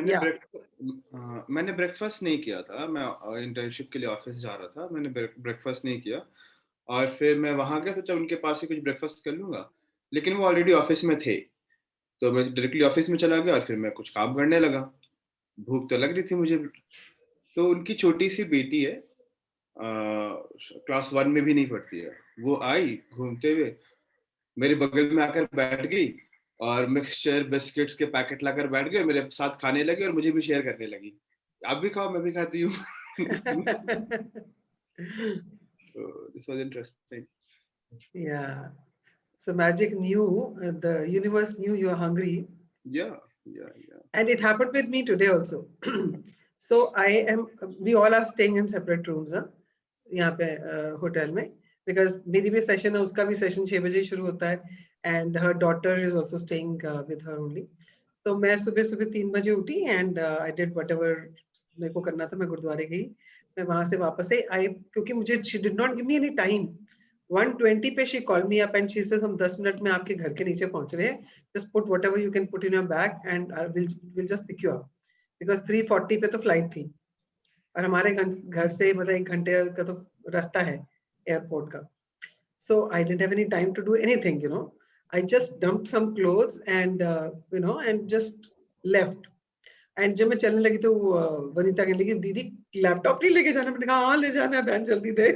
या मैंने ब्रेकफास्ट नहीं किया था। मैं इंटर्नशिप के लिए ऑफिस जा रहा था। मैंने ब्रेकफास्ट नहीं किया और फिर मैं वहाँ गया, सोचा उनके पास से कुछ ब्रेकफास्ट कर लूँगा, लेकिन वो ऑलरेडी ऑफिस में थे। तो मैं डायरेक्टली ऑफिस में चला गया और फिर मैं कुछ काम करने लगा। भूख तो लग रही थी मुझे। तो उनकी छोटी सी बेटी है, क्लास 1 में भी नहीं पढ़ती है। वो आई घूमते हुए, मेरे बगल में आकर बैठ गई और मिक्सचर बिस्किट्स के पैकेट लाकर बैठ गए, मेरे साथ खाने लगी और मुझे भी शेयर करने लगी। आप भी खाओ, मैं भी खाती हूँ। This was interesting. Yeah. So magic knew, the universe knew you are hungry. Yeah, yeah, yeah. And it happened with me today also. So we all are staying in separate rooms, huh? यहाँ पे hotel में, because मेरी भी session है, उसका भी session 6 बजे शुरू होता है, and her daughter is also staying with her only. तो मैं सुबह सुबह 3 बजे उठी and I did whatever मेरे को करना था। मैं गुरुद्वारे गई, मैं वहां से वापस आई, क्योंकि मुझे she did not give me any time. 1:20 पे she called me up and she says हम 10 मिनट में आपके घर के नीचे पहुंच रहे हैं, just put whatever you can put in your bag and we'll just pick you up, because 3:40 पे तो फ्लाइट थी और हमारे घर से मतलब 1 घंटे का तो रास्ता है एयरपोर्ट का. So I didn't have any time to do anything, you know. I just dumped some clothes and and just left. And जब मैं चलने लगी तो वनीता कहने लगी दीदी लैपटॉप नहीं लेके जाना. मैंने कहा हाँ ले जाना है बहन, जल्दी दे.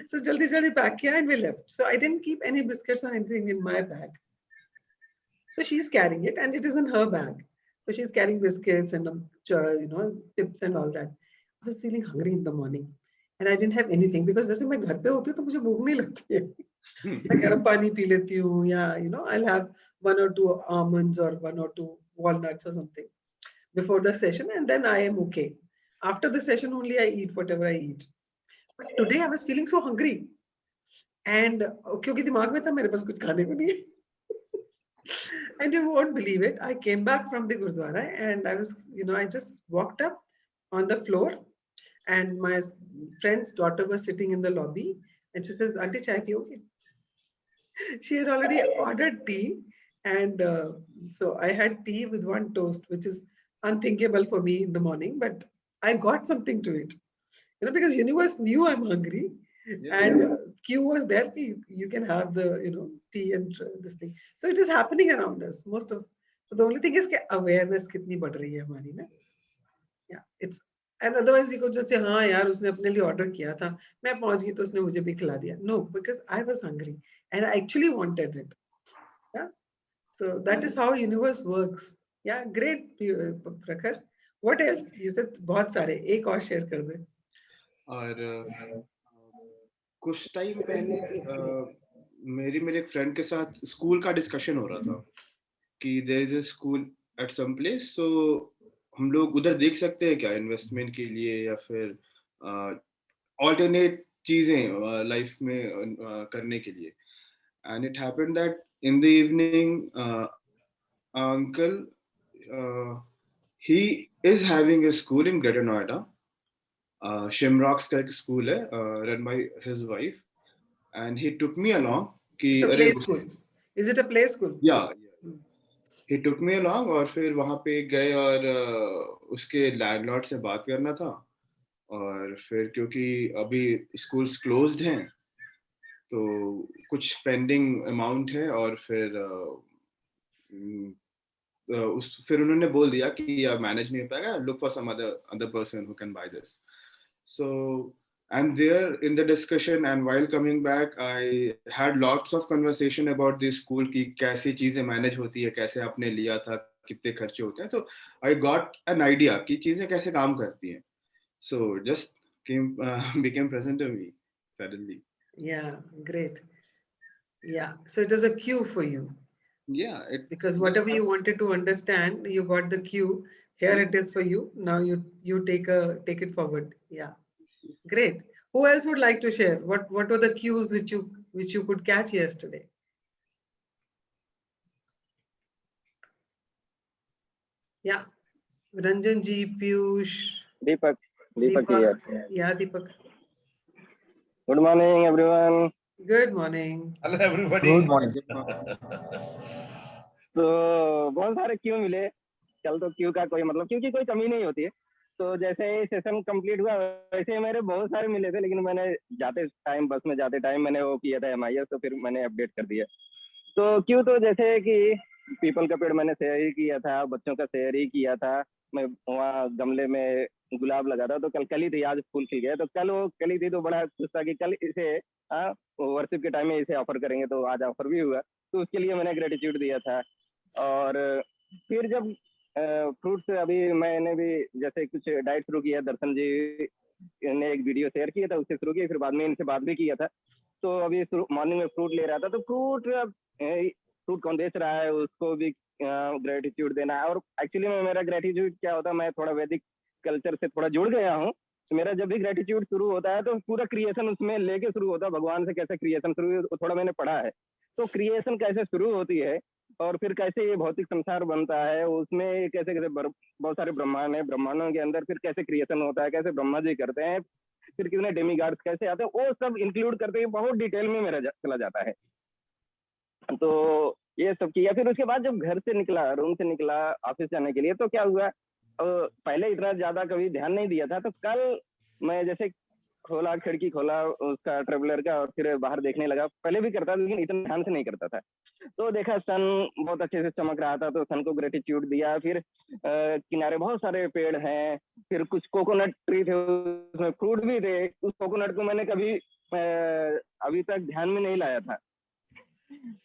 So jaldi jaldi pack kiya and we left. So I didn't keep any biscuits or anything in my bag. So she's carrying it and it is in her bag. So she's carrying biscuits and chips and all that. I was feeling hungry in the morning and I didn't have anything, because वैसे मैं घर पे होती हूँ तो मुझे भूख नहीं लगती है. मैं गर्म पानी पी लेती हूँ, या I'll have 1 or 2 almonds or 1 or 2 walnuts or something before the session, and then I am okay. After the session only I eat whatever I eat. But today I was feeling so hungry. And क्योंकि दिमाग में था मेरे पास कुछ खाने को नहीं है. And you won't believe it, I came back from the Gurdwara and I was, I just walked up on the floor and my friend's daughter was sitting in the lobby and she says, Auntie, chai piyoge? She had already ordered tea and so I had tea with 1 toast, which is unthinkable for me in the morning, but I got something to it. Because universe knew I'm hungry. Yeah. And Q was there. You can have the tea and this thing. So it is happening around us. So the only thing is that awareness kitni बढ़ रही है हमारी ना. Yeah, it's, and otherwise we could just say हाँ यार उसने अपने लिए order किया था, मैं पहुंच गई तो उसने मुझे भी खिला दिया. No, because I was hungry and I actually wanted it. Yeah, so that is how universe works. Yeah, great, Prakhar. What else? You said बहुत सारे, एक और share कर दे. और कुछ टाइम पहले मेरे एक फ्रेंड के साथ स्कूल का डिस्कशन हो रहा था कि there is a school at some place, so हम लोग उधर देख सकते हैं क्या इन्वेस्टमेंट के लिए या फिर ऑल्टरनेट चीजें लाइफ में करने के लिए. And it happened that in the evening uncle he is having a school in greater Noida. Shimrocks का एक स्कूल है run by his wife, and he took me along कि It's a अरे play school. Is it a play school? Yeah. He took me along और फिर वहाँ पे गए और उसके लैंडलॉर्ड से बात करना था. और फिर क्योंकि अभी स्कूल्स क्लोज्ड हैं तो कुछ पेंडिंग अमाउंट है और फिर फिर उन्होंने बोल दिया कि या मैनेज नहीं हो पाएगा, look for some other person who can buy this. So I'm there in the discussion, and while coming back, I had lots of conversation about this school की कैसे चीजें मैनेज होती है, कैसे आपने लिया था, कितने खर्चे होते हैं. तो I got an idea कि चीजें कैसे काम करती हैं. So just became present to me suddenly. Yeah, great. Yeah, so it is a cue for you. Yeah, because whatever you wanted to understand, you got the cue. Here it is for you. Now you take it forward. Yeah, great. Who else would like to share? What were the cues which you could catch yesterday? Yeah, Ranjan ji, Piyush, Deepak Deepak. Yeah, Deepak. Good morning, everyone. Good morning. Hello, everybody. Good morning. तो बहुत सारे क्यों मिले. कल तो Q का कोई मतलब, क्योंकि कोई कमी नहीं होती है। तो जैसे सेशन कंप्लीट हुआ वैसे मेरे बहुत सारे मिले थे, लेकिन मैंने जाते टाइम, बस में जाते टाइम मैंने वो किया था MIS, तो फिर मैंने अपडेट कर दिया। तो क्यों, तो जैसे कि पीपल का पेड़ मैंने शेयर ही किया था, बच्चों का शेयर ही किया था, मैं वहाँ गमले में गुलाब लगा था, तो कल कली थी, आज फूल खिल गया, तो कल वो कली थी तो बड़ा खुश था कि कल इसे वर्शिप के टाइम में इसे ऑफर करेंगे, तो आज ऑफर भी हुआ, तो उसके लिए मैंने ग्रेटिट्यूड दिया था। और फिर जब फ्रूट्स, अभी मैंने भी जैसे कुछ डाइट शुरू किया, दर्शन जी ने एक वीडियो शेयर किया था, उससे शुरू किया, फिर बाद में इनसे बात भी किया था। तो अभी मॉर्निंग में फ्रूट ले रहा था, तो फ्रूट कौन बेच रहा है उसको भी ग्रेटिट्यूड देना है। और एक्चुअली में मेरा ग्रेटिट्यूड क्या होता है, मैं थोड़ा वैदिक कल्चर से थोड़ा जुड़ गया हूँ, तो मेरा जब भी ग्रेटिट्यूड शुरू होता है तो पूरा क्रिएशन उसमें लेके शुरू होता है, भगवान से कैसे क्रिएशन शुरू, थोड़ा मैंने पढ़ा है, तो क्रिएशन कैसे शुरू होती है और फिर कैसे ये भौतिक संसार बनता है, उसमें कैसे कैसे बहुत सारे ब्रह्मांड है, ब्रह्मांडों के अंदर फिर कैसे क्रिएशन होता है, कैसे ब्रह्मा जी करते हैं, फिर कितने डेमीगार्ड्स कैसे आते हैं, वो सब इंक्लूड करते हुए बहुत डिटेल में मेरा चला जाता है। तो ये सब किया। फिर उसके बाद जब घर से निकला, रूम से निकला ऑफिस जाने के लिए, तो क्या हुआ, पहले इतना ज्यादा कभी ध्यान नहीं दिया था, तो कल मैं जैसे खोला, खिड़की खोला उसका ट्रेवलर का, और फिर बाहर देखने लगा, पहले भी करता था लेकिन इतना ध्यान से नहीं करता था, तो देखा सन बहुत अच्छे से चमक रहा था, तो सन को ग्रेटिट्यूड दिया। फिर किनारे बहुत सारे पेड़ हैं, फिर कुछ कोकोनट ट्री थे, उसमें फ्रूट भी थे, उस कोकोनट को मैंने कभी अभी तक ध्यान में नहीं लाया था,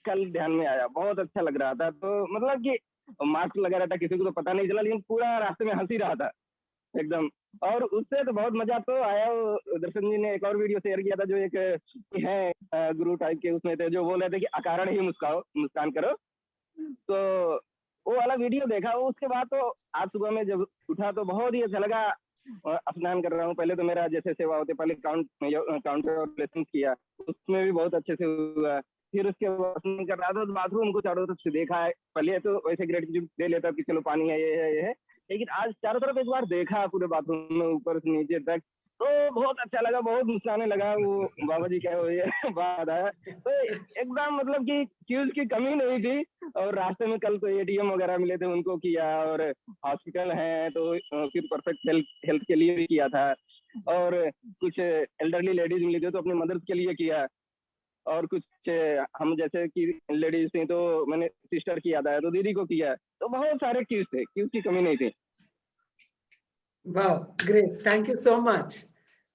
कल ध्यान में आया, बहुत अच्छा लग रहा था। तो मतलब कि मास्क लगा रहा था, किसी को तो पता नहीं चला, लेकिन पूरा रास्ते में हंसी रहा था एकदम। और उससे तो बहुत मजा तो आया। दर्शन जी ने एक और वीडियो शेयर किया था, जो एक है गुरु टाइप के, उसमें थे जो बोल रहे थे कि अकारण ही मुस्काओ, मुस्कान करो, तो वो वाला वीडियो देखा। उसके बाद तो आज सुबह में जब उठा तो बहुत ही अच्छा लगा। स्नान कर रहा हूँ, पहले तो मेरा जैसे सेवा होते, पहले काउंटर और लेसन किया, उसमें भी बहुत अच्छे से हुआ। फिर उसके बाद कर रहा था, तो बाथरूम को चारों तरफ से देखा है, पहले तो वैसे ग्रेटिट्यूड दे लेता कि चलो पानी है, ये है, लेकिन आज चारों तरफ एक बार देखा पूरे बाथरूम में ऊपर से नीचे तक, तो बहुत अच्छा लगा, बहुत मुस्कुराने लगा। वो बाबा जी क्या ये बात है, तो एकदम मतलब कि क्यूज की कमी नहीं थी। और रास्ते में कल तो ATM वगैरह मिले थे, उनको किया, और हॉस्पिटल है तो फिर परफेक्ट हेल्थ के लिए भी किया था, और कुछ एल्डरली लेडीज मिली थी तो अपने मदर्स के लिए किया, और कुछ हम जैसे कि लेडीज थी तो मैंने सिस्टर की याद आया तो दीदी को किया, तो बहुत सारे क्यूज थे, क्यूज की कमी नहीं थी। Wow, great. Thank you so much.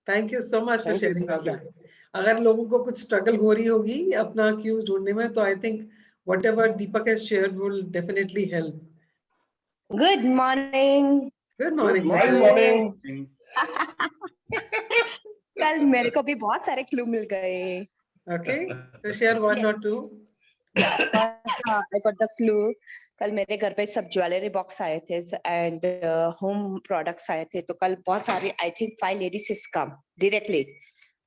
Thank you so much for sharing all that. अगर लोगों को कुछ स्ट्रगल हो रही होगी अपना क्यूज ढूंढने में, तो I think whatever Deepak has shared will definitely help. Good morning. Good morning. Good morning. कल मेरे को भी बहुत सारे क्लू मिल गए. Okay, so share one or Yes. two. Yeah, first I got the clue. कल मेरे घर पे सब ज्वेलरी बॉक्स आए थे एंड होम प्रोडक्ट्स आए थे, तो कल बहुत सारे, I think 5 ladies come directly,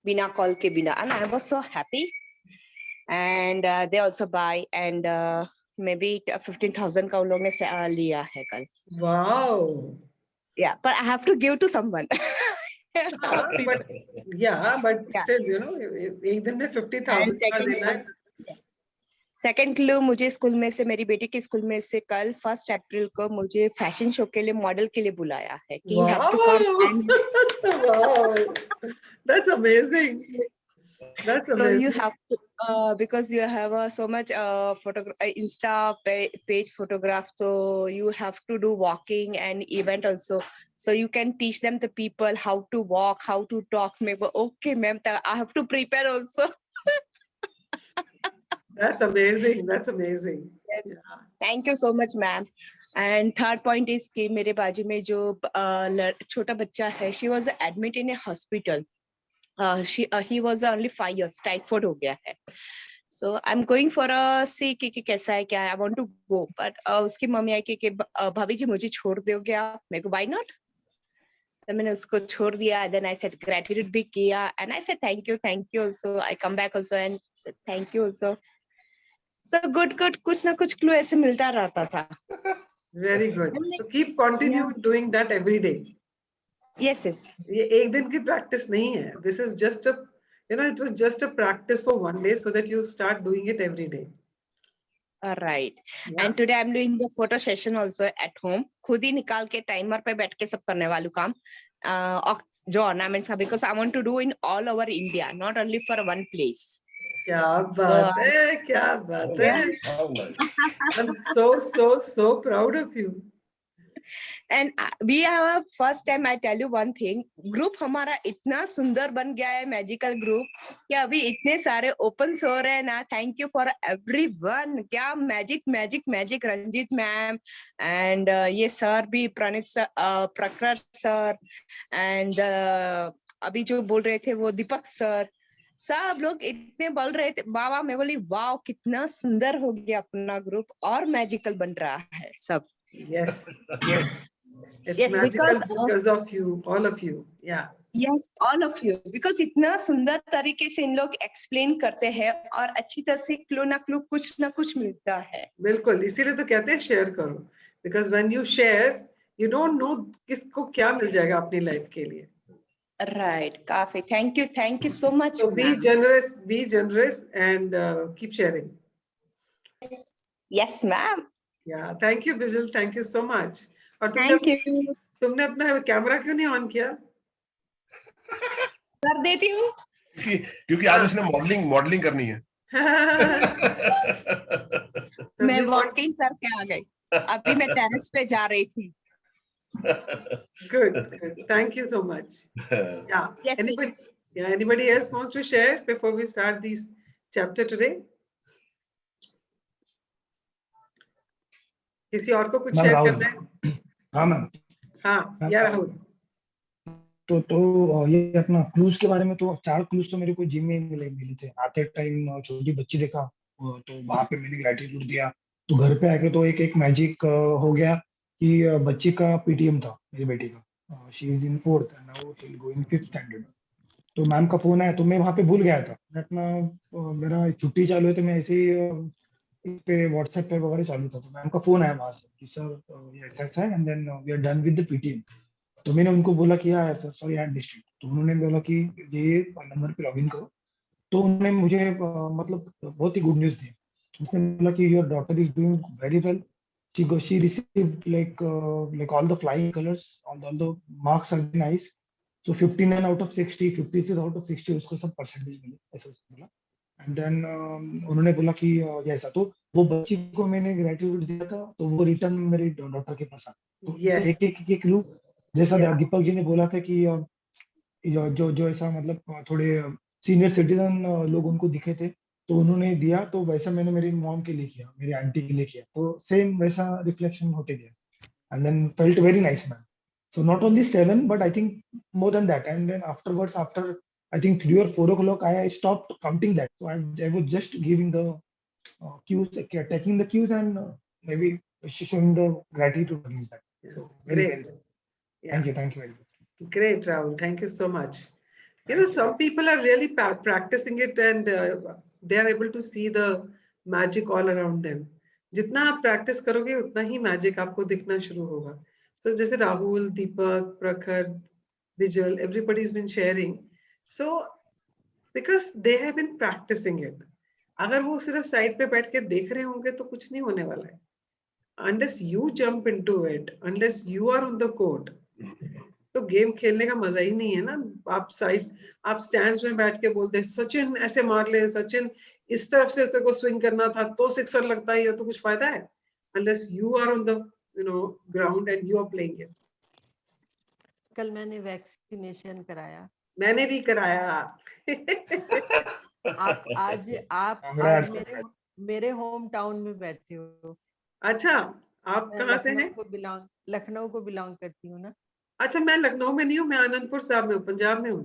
बिना कॉल के, बिना, and I was so happy. And they also by, and may be 15,000 का उन लोगों ने लिया है कल. Wow. Yeah, but I have to give to someone. But yeah, but Yeah. still, you know, एक दिन में 50,000 का देना है. सेकेंड क्लू, मुझे स्कूल में से, मेरी बेटी के स्कूल में से कल 1 अप्रैल को मुझे फैशन शो के लिए, मॉडल के लिए बुलाया है कि you have to come and Wow, that's amazing. That's so amazing. you have to because you have so much Insta page photograph, so you have to do walking and event also, so you can teach them, the people, how to walk, how to talk. Maybe okay ma'am, I have to prepare also. That's amazing. That's amazing. Yes. Yeah. Thank you so much, ma'am. And third point is कि मेरे बाजू में जो छोटा बच्चा है, she was admitted in a hospital. He was only 5 years. Typhoid हो गया है. So I'm going for a see कि कैसा है, क्या है. I want to go, but उसकी मम्मी आई कि भाभी जी मुझे छोड़ दोगे आप? मैं को why not? तो मैंने उसको छोड़ दिया. Then I said gratitude भी किया, and I said thank you also. I come back also and said thank you also. So good, कुछ ना कुछ क्लू ऐसे मिलता रहता था. Very good. So keep continue doing that every day. Yes. ये एक दिन की practice नहीं है. This is just a, you know, it was just a practice for one day so that you start doing it every day. Right. Yeah. And today I'm doing the photo session also at home. खुद ही निकाल के timer पे बैठ के सब करने वाली काम. और जो ornaments are, because I want to do in all over India, not only for one place. क्या So, बात है, क्या बात है. How nice. I'm so proud of you. And we have a first time, I tell you one thing, group हमारा इतना सुंदर बन गया है, मैजिकल ग्रुप, कि अभी इतने सारे ओपन्स हो रहे हैं ना. Thank you for everyone. क्या magic magic magic, Ranjeet ma'am and ये सर भी, Praneet sir, Prakhar sir and अभी जो बोल रहे थे वो दीपक सर, सब लोग इतने बोल रहे थे. बाबा, मैं बोली वाह कितना सुंदर हो गया अपना ग्रुप, और मैजिकल बन रहा है सब. Yes. It's Yes, magical because because of you, all of you. Yeah. yes, all of you, because इतना सुंदर तरीके से इन लोग एक्सप्लेन करते हैं और अच्छी तरह से क्लू कुछ ना कुछ मिलता है. बिल्कुल, इसीलिए तो कहते हैं शेयर करो. Because when you share, you don't know किसको क्या मिल जाएगा अपनी लाइफ के लिए. Right, काफी. Thank you so much. So be generous and keep sharing. Yes, ma'am. Yeah, thank you, Bijal. Thank you so much. और Thank you. तुमने अपना कैमरा क्यों नहीं ऑन किया? कर देती हूँ. क्योंकि आज उसने मॉडलिंग करनी है. मैं वॉकिंग करके आ गई. अभी मैं टेरेस पे जा रही थी. Good. Thank you so much. Yeah. Yes, Anybody else wants to share before we start this chapter today? किसी और को कुछ शेयर करना है? हाँ मैम. हाँ यार राहुल. तो ये अपना क्लूज के बारे में, तो 4 क्लूज तो मेरे को जिम में मिले थे. आते टाइम छोटी बच्ची देखा तो वहां पे मैंने ग्रेटिट्यूड दिया. तो घर पे आके तो एक मैजिक हो गया कि बच्ची का पीटीएम था, मेरी बेटी का. She is in 4th and now she is going 5th standard. तो मैम का फोन आया तो मैं वहां पे भूल गया था. मैं अपना मेरा छुट्टी चालू है तो मैं ऐसे ही इस पे व्हाट्सएप पे वगैरह चालू था. तो मैम का फोन आया वहां से कि सर ऐसा है and then we are done with the PTM. तो मैंने उनको बोला कि यार सॉरी आई डिस्ट्रिक्ट. तो उन्होंने बोला कि ये नंबर पे लॉगिन करो. तो उन्होंने मुझे मतलब बहुत ही गुड न्यूज दी. उसने बोला कि your daughter is doing very well. she received like all the flying colors, all the marks are nice. So 59 out of 60, 56 out of 60 उसको सब परसेंटेज मिले, ऐसा उसने बोला. एंड देन उन्होंने बोला कि ऐसा. तो वो बच्ची को मैंने ग्रेटिट्यूड दिया था तो वो रिटर्न मेरी डॉटर के पास आ. तो Yes. एक क्लू जैसा Yeah. दीपक जी ने बोला था कि जो ऐसा मतलब थोड़े सीनियर सिटीजन लोग उनको दिखे थे तो उन्होंने दिया. तो वैसा मैंने मेरी मॉम के लिए किया, मेरी आंटी के लिए किया. तो सेम वैसा रिफ्लेक्शन होते गया. And then felt very nice ma'am. So not only 7, but I think more than that. And then afterwards, after I think 3 or 4 o'clock, I stopped counting that. So I was just giving the cues, taking the cues, and maybe showing the gratitude against that. So very Great. well. Yeah. Thank you very much. Great, Rahul. Thank you so much. You know, some people are really practicing it and they are able to see the magic all around them. जितना आप practice करोगे उतना ही magic आपको दिखना शुरू होगा. So जैसे राहुल, दीपक, प्रखर, Vijal, everybody's been sharing. So because they have been practicing it. अगर वो सिर्फ साइड पे बैठ के देख रहे होंगे तो कुछ नहीं होने वाला है. Unless you jump into it, unless you are on the court, तो गेम खेलने का मजा ही नहीं है ना. आप स्टैंड्स में बैठ के बोलते सचिन ऐसे मार ले, सचिन इस तरफ से तेरे को स्विंग करना था तो सिक्सर लगता है, तो कुछ फायदा है? Unless you are on the ground and you are playing it. कल मैंने वैक्सीनेशन कराया. मैंने भी कराया. आज मेरे होम टाउन में बैठे हो. अच्छा, आप कहाँ से हैं? लखनऊ को बिलोंग करती हूँ ना. अच्छा, मैं लखनऊ में नहीं हूँ, मैं आनंदपुर साहब में हूँ, पंजाब में हूँ.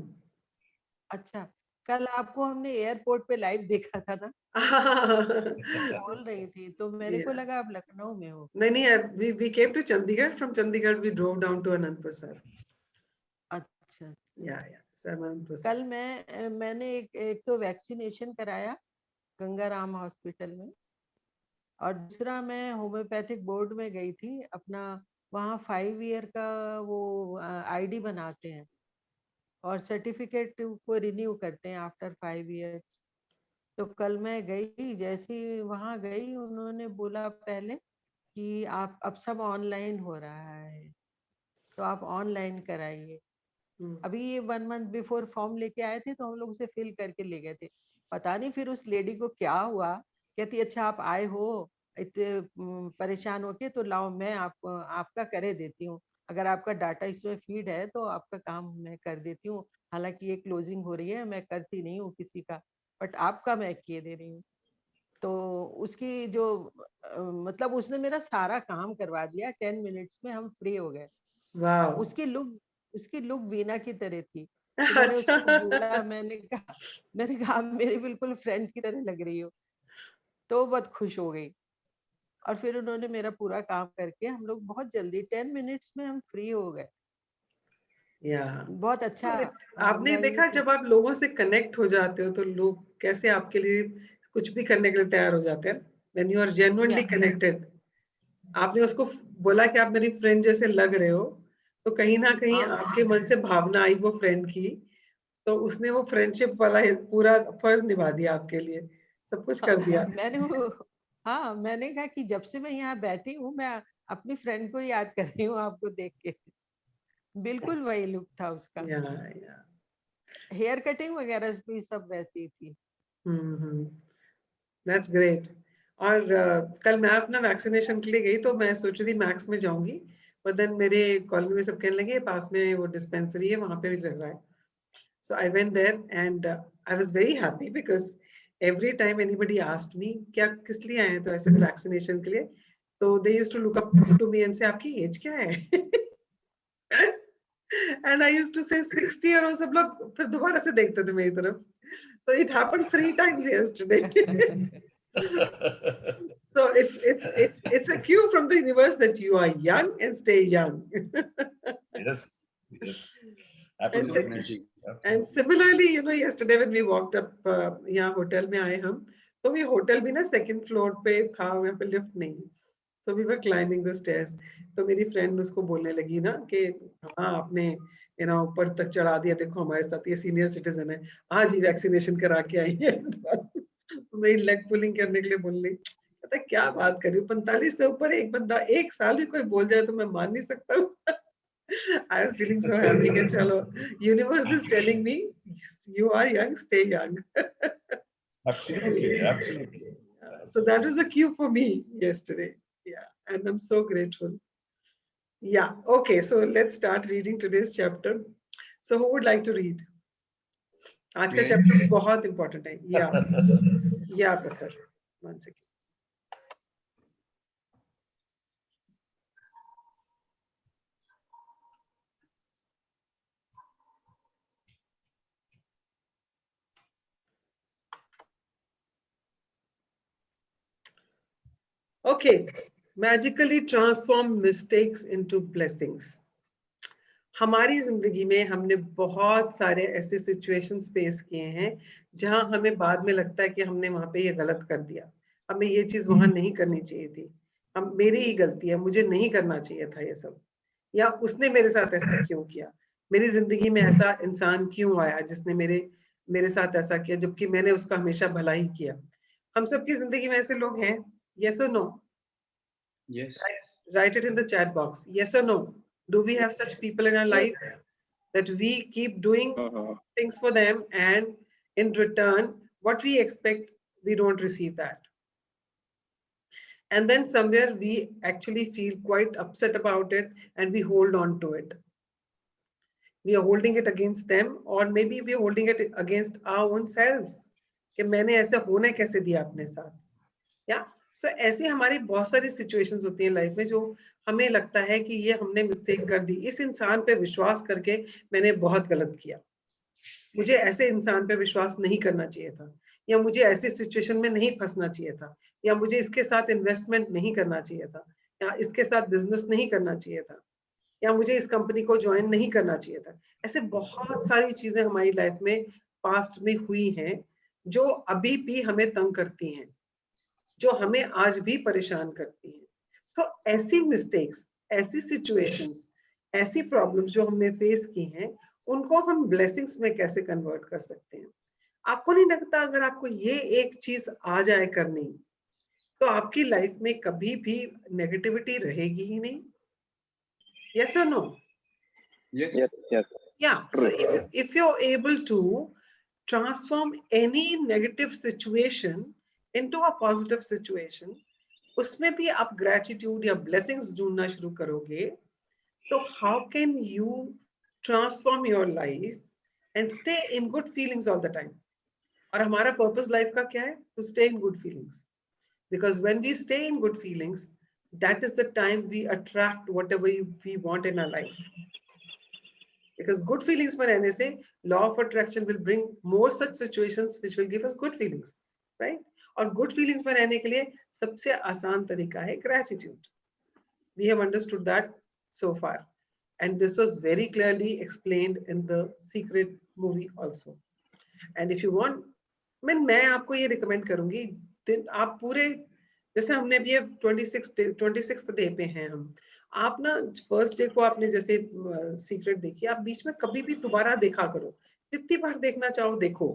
अच्छा, कल आपको हमने एयरपोर्ट पे लाइव देखा था ना. बोल रही थी तो मेरे को लगा आप लखनऊ में हो. नहीं, we came to Chandigarh. From Chandigarh we drove down to Anandpur Sahib. अच्छा. Yeah. कल मैंने एक तो वैक्सीनेशन कराया गंगाराम हॉस्पिटल में, और दूसरा मैं होम्योपैथिक बोर्ड में गई थी. अपना वहाँ 5 ईयर का वो आईडी बनाते हैं और सर्टिफिकेट को रिन्यू करते हैं आफ्टर 5 इयर्स. तो कल मैं गई, जैसे ही वहां गई उन्होंने बोला पहले कि आप अब सब ऑनलाइन हो रहा है तो आप ऑनलाइन कराइए। अभी ये 1 मंथ बिफोर फॉर्म लेके आए थे तो हम लोग उसे फिल करके ले गए थे। पता नहीं फिर उस लेडी को क्या हुआ, कहती अच्छा आप आए हो इतने परेशान होके, तो लाओ मैं आपका करे देती हूँ, अगर आपका डाटा इसमें फीड है तो आपका काम मैं कर देती हूँ। हालांकि ये क्लोजिंग हो रही है, मैं करती नहीं हूँ किसी का, बट आपका मैं किए दे रही हूँ। तो उसकी जो मतलब उसने मेरा सारा काम करवा दिया, 10 मिनट्स में हम फ्री हो गए। वाह। उसकी लुक वीना की तरह थी। तो मैंने अच्छा। उसको बोला, मैंने कहा "आप मेरी बिल्कुल फ्रेंड की तरह लग रही हो"। तो वो बहुत खुश हो गई और फिर उन्होंने मेरा पूरा काम करके हम लोग बहुत जल्दी 10 मिनट्स में हम फ्री हो गए। या बहुत अच्छा। आपने मैं ये देखा जब आप लोगों से कनेक्ट हो जाते हो तो लोग कैसे आपके लिए कुछ भी करने के लिए तैयार हो जाते हैं। When you are genuinely connected, आपने उसको बोला कि आप मेरी फ्रेंड जैसे लग रहे हो, तो कहीं ना कहीं आपके मन से भावना आई वो फ्रेंड की, तो उसने वो फ्रेंडशिप वाला पूरा फर्ज निभा दिया आपके लिए, सब कुछ कर दिया। मैंने कहा कि जब से मैं यहाँ बैठी हूँ मैं अपनी फ्रेंड को याद कर रही हूँ आपको देख के। बिल्कुल वही लुक था उसका। या या हेयर कटिंग वगैरह भी सब वैसी थी। That's great. और कल मैं अपना वैक्सीनेशन के लिए गई तो मैं सोच रही थी मैक्स में जाऊंगी, पर देन मेरे कॉलोनी में सब कहने लगे पास में वो डिस्पेंसरी है वहां पे भी लग रहा है। So I went there and I was very happy because every time anybody asked me क्या किस लिए आए हैं तो ऐसे वैक्सीनेशन के लिए, तो they used to look up to me and say आपकी एज क्या है? And I used to say 60 और वो सब लोग फिर दोबारा से देखते थे मेरी तरफ। So it happened 3 times yesterday. So it's a cue from the universe that you are young and stay young. Yes, yes. And Absolutely. And similarly, yesterday when we walked up, यहाँ होटल में आए हम, तो ये hotel भी ना second floor पे था, वहाँ पे लिफ्ट नहीं, so we were climbing the stairs. तो मेरी फ्रेंड उसको बोलने लगी ना कि हाँ आपने ऊपर तक चढ़ा दिया, देखो हमारे साथ ये सीनियर सिटीजन है, आज ही वैक्सीनेशन करा के आई है। तो मेरी लेग पुलिंग करने के लिए बोल रही, पता है क्या बात कर रही हूँ, 45 से ऊपर एक बंदा एक साल भी कोई बोल जाए तो मैं मान नहीं सकता हूँ। I was feeling so happy कि चलो, universe is telling me you are young, stay young. Absolutely, absolutely. So that was a cue for me yesterday. Yeah, and I'm so grateful. Yeah, okay, so let's start reading today's chapter. So who would like to read? आज का chapter बहुत important है. Yeah, Prakhar. One second. Okay, magically transform mistakes into blessings. हमारी जिंदगी में हमने बहुत सारे ऐसे सिचुएशंस फेस किए हैं जहां हमें बाद में लगता है कि हमने वहां पे ये गलत कर दिया, हमें ये चीज वहां नहीं करनी चाहिए थी, हम मेरी ही गलती है, मुझे नहीं करना चाहिए था ये सब, या उसने मेरे साथ ऐसा क्यों किया, मेरी जिंदगी में ऐसा इंसान क्यों आया जिसने मेरे मेरे साथ ऐसा किया जबकि मैंने उसका हमेशा भला ही किया। हम सबकी जिंदगी में ऐसे लोग हैं, yes or no? Yes. Write it in the chat box, yes or no? Do we have such people in our life that we keep doing things for them and in return what we expect we don't receive that, and then somewhere we actually feel quite upset about it and we hold on to it, we are holding it against them or maybe we are holding it against our own selves कि मैंने ऐसे होने कैसे दिया अपने साथ, या सो ऐसे हमारी बहुत सारी सिचुएशंस होती हैं लाइफ में जो हमें लगता है कि ये हमने मिस्टेक कर दी, इस इंसान पे विश्वास करके मैंने बहुत गलत किया, मुझे ऐसे इंसान पे विश्वास नहीं करना चाहिए था, या मुझे ऐसी सिचुएशन में नहीं फंसना चाहिए था, या मुझे इसके साथ इन्वेस्टमेंट नहीं करना चाहिए था, या इसके साथ बिजनेस नहीं करना चाहिए था, या मुझे इस कंपनी को ज्वाइन नहीं करना चाहिए था। ऐसे बहुत सारी चीजें हमारी लाइफ में पास्ट में हुई हैं जो अभी भी हमें तंग करती हैं, जो हमें आज भी परेशान करती हैं। तो ऐसी मिस्टेक्स, ऐसी सिचुएशंस, ऐसी प्रॉब्लम्स जो हमने फेस की हैं, उनको हम ब्लेसिंग्स में कैसे कन्वर्ट कर सकते हैं। आपको नहीं लगता अगर आपको ये एक चीज आ जाए करनी, तो आपकी लाइफ में कभी भी नेगेटिविटी रहेगी ही नहीं? यस और no? Yes. yes. Yeah. So if you're able to transform any negative situation into a positive situation, उसमें भी आप gratitude या blessings ढूंढना शुरू करोगे, तो how can you transform your life and stay in good feelings all the time? और हमारा purpose life का क्या है? To stay in good feelings. Because when we stay in good feelings, that is the time we attract whatever we want in our life. Because good feelings में रहने से law of attraction will bring more such situations which will give us good feelings, right? और good feelings में रहने के लिए सबसे आसान तरीका है gratitude. We have understood that so far, and this was very clearly explained in the Secret movie also. And if you want, मैं आपको ये recommend करूंगी, आप पूरे, जैसे हमने भी 26th डे पे हैं हम, आप ना फर्स्ट डे को आपने जैसे सीक्रेट देखी, आप बीच में कभी भी दोबारा देखा करो, जितनी बार देखना चाहो देखो,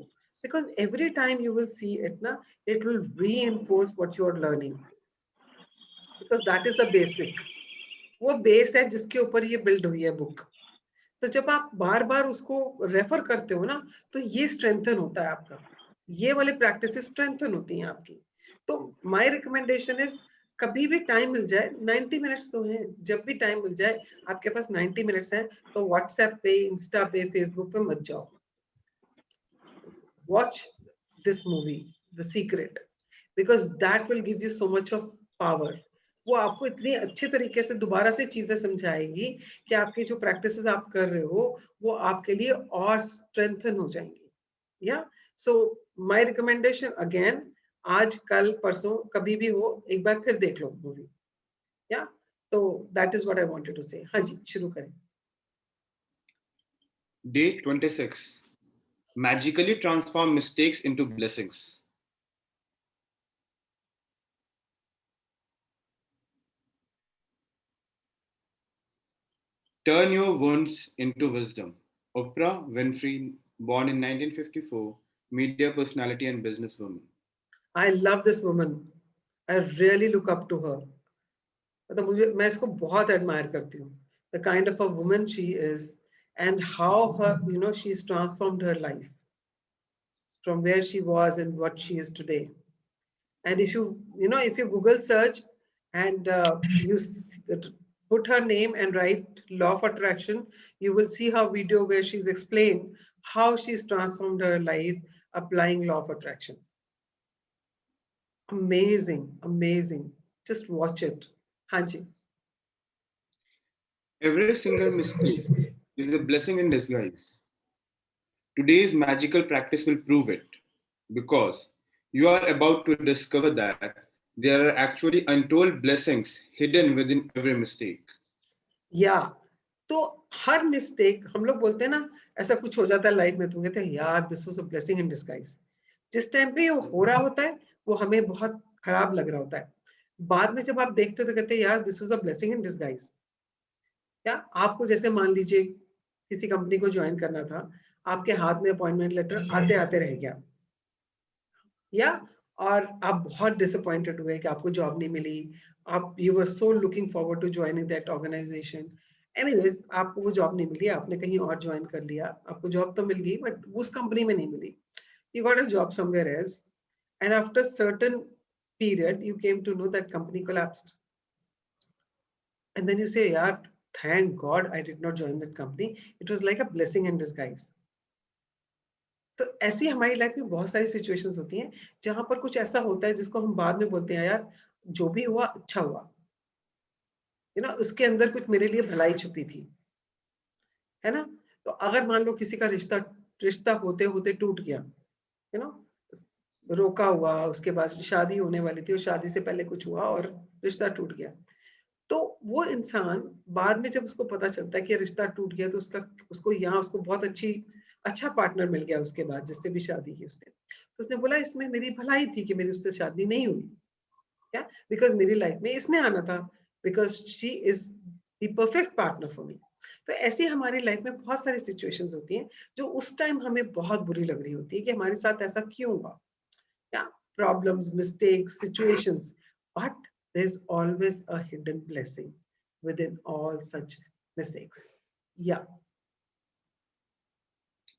because every time you will see it ना, it will reinforce what you are learning, because that is the basic. वो बेस है जिसके ऊपर ये बिल्ड हुई है बुक. तो जब आप बार बार उसको रेफर करते हो ना, तो ये स्ट्रेंथन होता है आपका, ये वाले प्रैक्टिस स्ट्रेंथन होती हैं आपकी. तो माय रिकमेंडेशन इज, कभी भी टाइम मिल जाए, 90 मिनट्स तो हैं, जब भी टाइम मिल जाए आपके पास 90 मिनट्स हैं, तो व्हाट्सएप पे, इंस्टा पे, फेसबुक पे मत जाओ. Watch this movie the secret, because that will give you so much of power. वो आपको इतनी अच्छे तरीके से दोबारा से चीजें समझाएगी कि आपकी जो प्रैक्टिसेस आप कर रहे हो वो आपके लिए और स्ट्रेंथन हो जाएंगी. या सो माय रिकमेंडेशन अगेन, आज कल परसों कभी भी हो, एक बार फिर देख लो मूवी. या तो that is what I wanted to say. हाँ जी, शुरू करें. Day 26. Magically transform mistakes into blessings. Turn your wounds into wisdom. Oprah Winfrey, born in 1954, media personality and businesswoman. I love this woman. I really look up to her. मतलब मैं इसको बहुत admire करती हूँ. The kind of a woman she is and how her, she's transformed her life from where she was and what she is today. And if if you Google search and you put her name and write law of attraction, you will see her video where she's explained how she's transformed her life applying law of attraction. Amazing, amazing. Just watch it. Hanji. Every single mistake is a blessing in disguise. Today's magical practice will prove it, because you are about to discover that there are actually untold blessings hidden within every mistake. Yeah. तो हर mistake, हम लोग बोलते हैं ना, ऐसा कुछ हो जाता है लाइफ में, तुम कहते हैं यार this was a blessing in disguise. जिस टाइम पे वो हो रहा होता है वो हमें बहुत खराब लग रहा होता है. बाद में जब आप देखते हो तो कहते हैं यार this was a blessing in disguise. क्या आपको जैसे मान लीजिए किसी कंपनी को ज्वाइन करना था, आपके हाथ में अपॉइंटमेंट लेटर आते आते रह गया, या और आप बहुत डिसअपॉइंटेड हुए कि आपको जॉब नहीं मिली, आप you were so looking forward to joining that organisation. Anyways आपको वो जॉब नहीं मिली, आपने कहीं और ज्वाइन कर लिया, आपको जॉब तो मिल गई बट उस कंपनी में नहीं मिली. You got a job somewhere else, and after certain period you came to know that company collapsed, and then you say yaar, thank God I did not join that company, it was like a blessing in disguise. तो ऐसी हमारी life में बहुत सारी situations होती हैं जहां पर कुछ ऐसा होता है जिसको हम बाद में बोलते हैं यार जो भी हुआ अच्छा हुआ, उसके अंदर कुछ मेरे लिए भलाई छुपी थी, है ना. तो अगर मान लो किसी का रिश्ता होते होते टूट गया, रोका हुआ, उसके बाद शादी होने वाली थी और शादी से पहले कुछ हुआ और रिश्ता टूट गया, तो वो इंसान बाद में जब उसको पता चलता है कि रिश्ता टूट गया, तो उसको बहुत अच्छा पार्टनर मिल गया उसके बाद जिससे भी शादी की उसने, तो उसने बोला इसमें मेरी भलाई थी कि मेरी उससे शादी नहीं हुई. बिकॉज मेरी लाइफ में इसने आना था, because she is the perfect partner for me. तो ऐसी हमारी लाइफ में बहुत सारी सिचुएशंस होती हैं जो उस टाइम हमें बहुत बुरी लग रही होती है कि हमारे साथ ऐसा क्यों हुआ, या problems, mistakes, situations, but there's always a hidden blessing within all such mistakes. Yeah.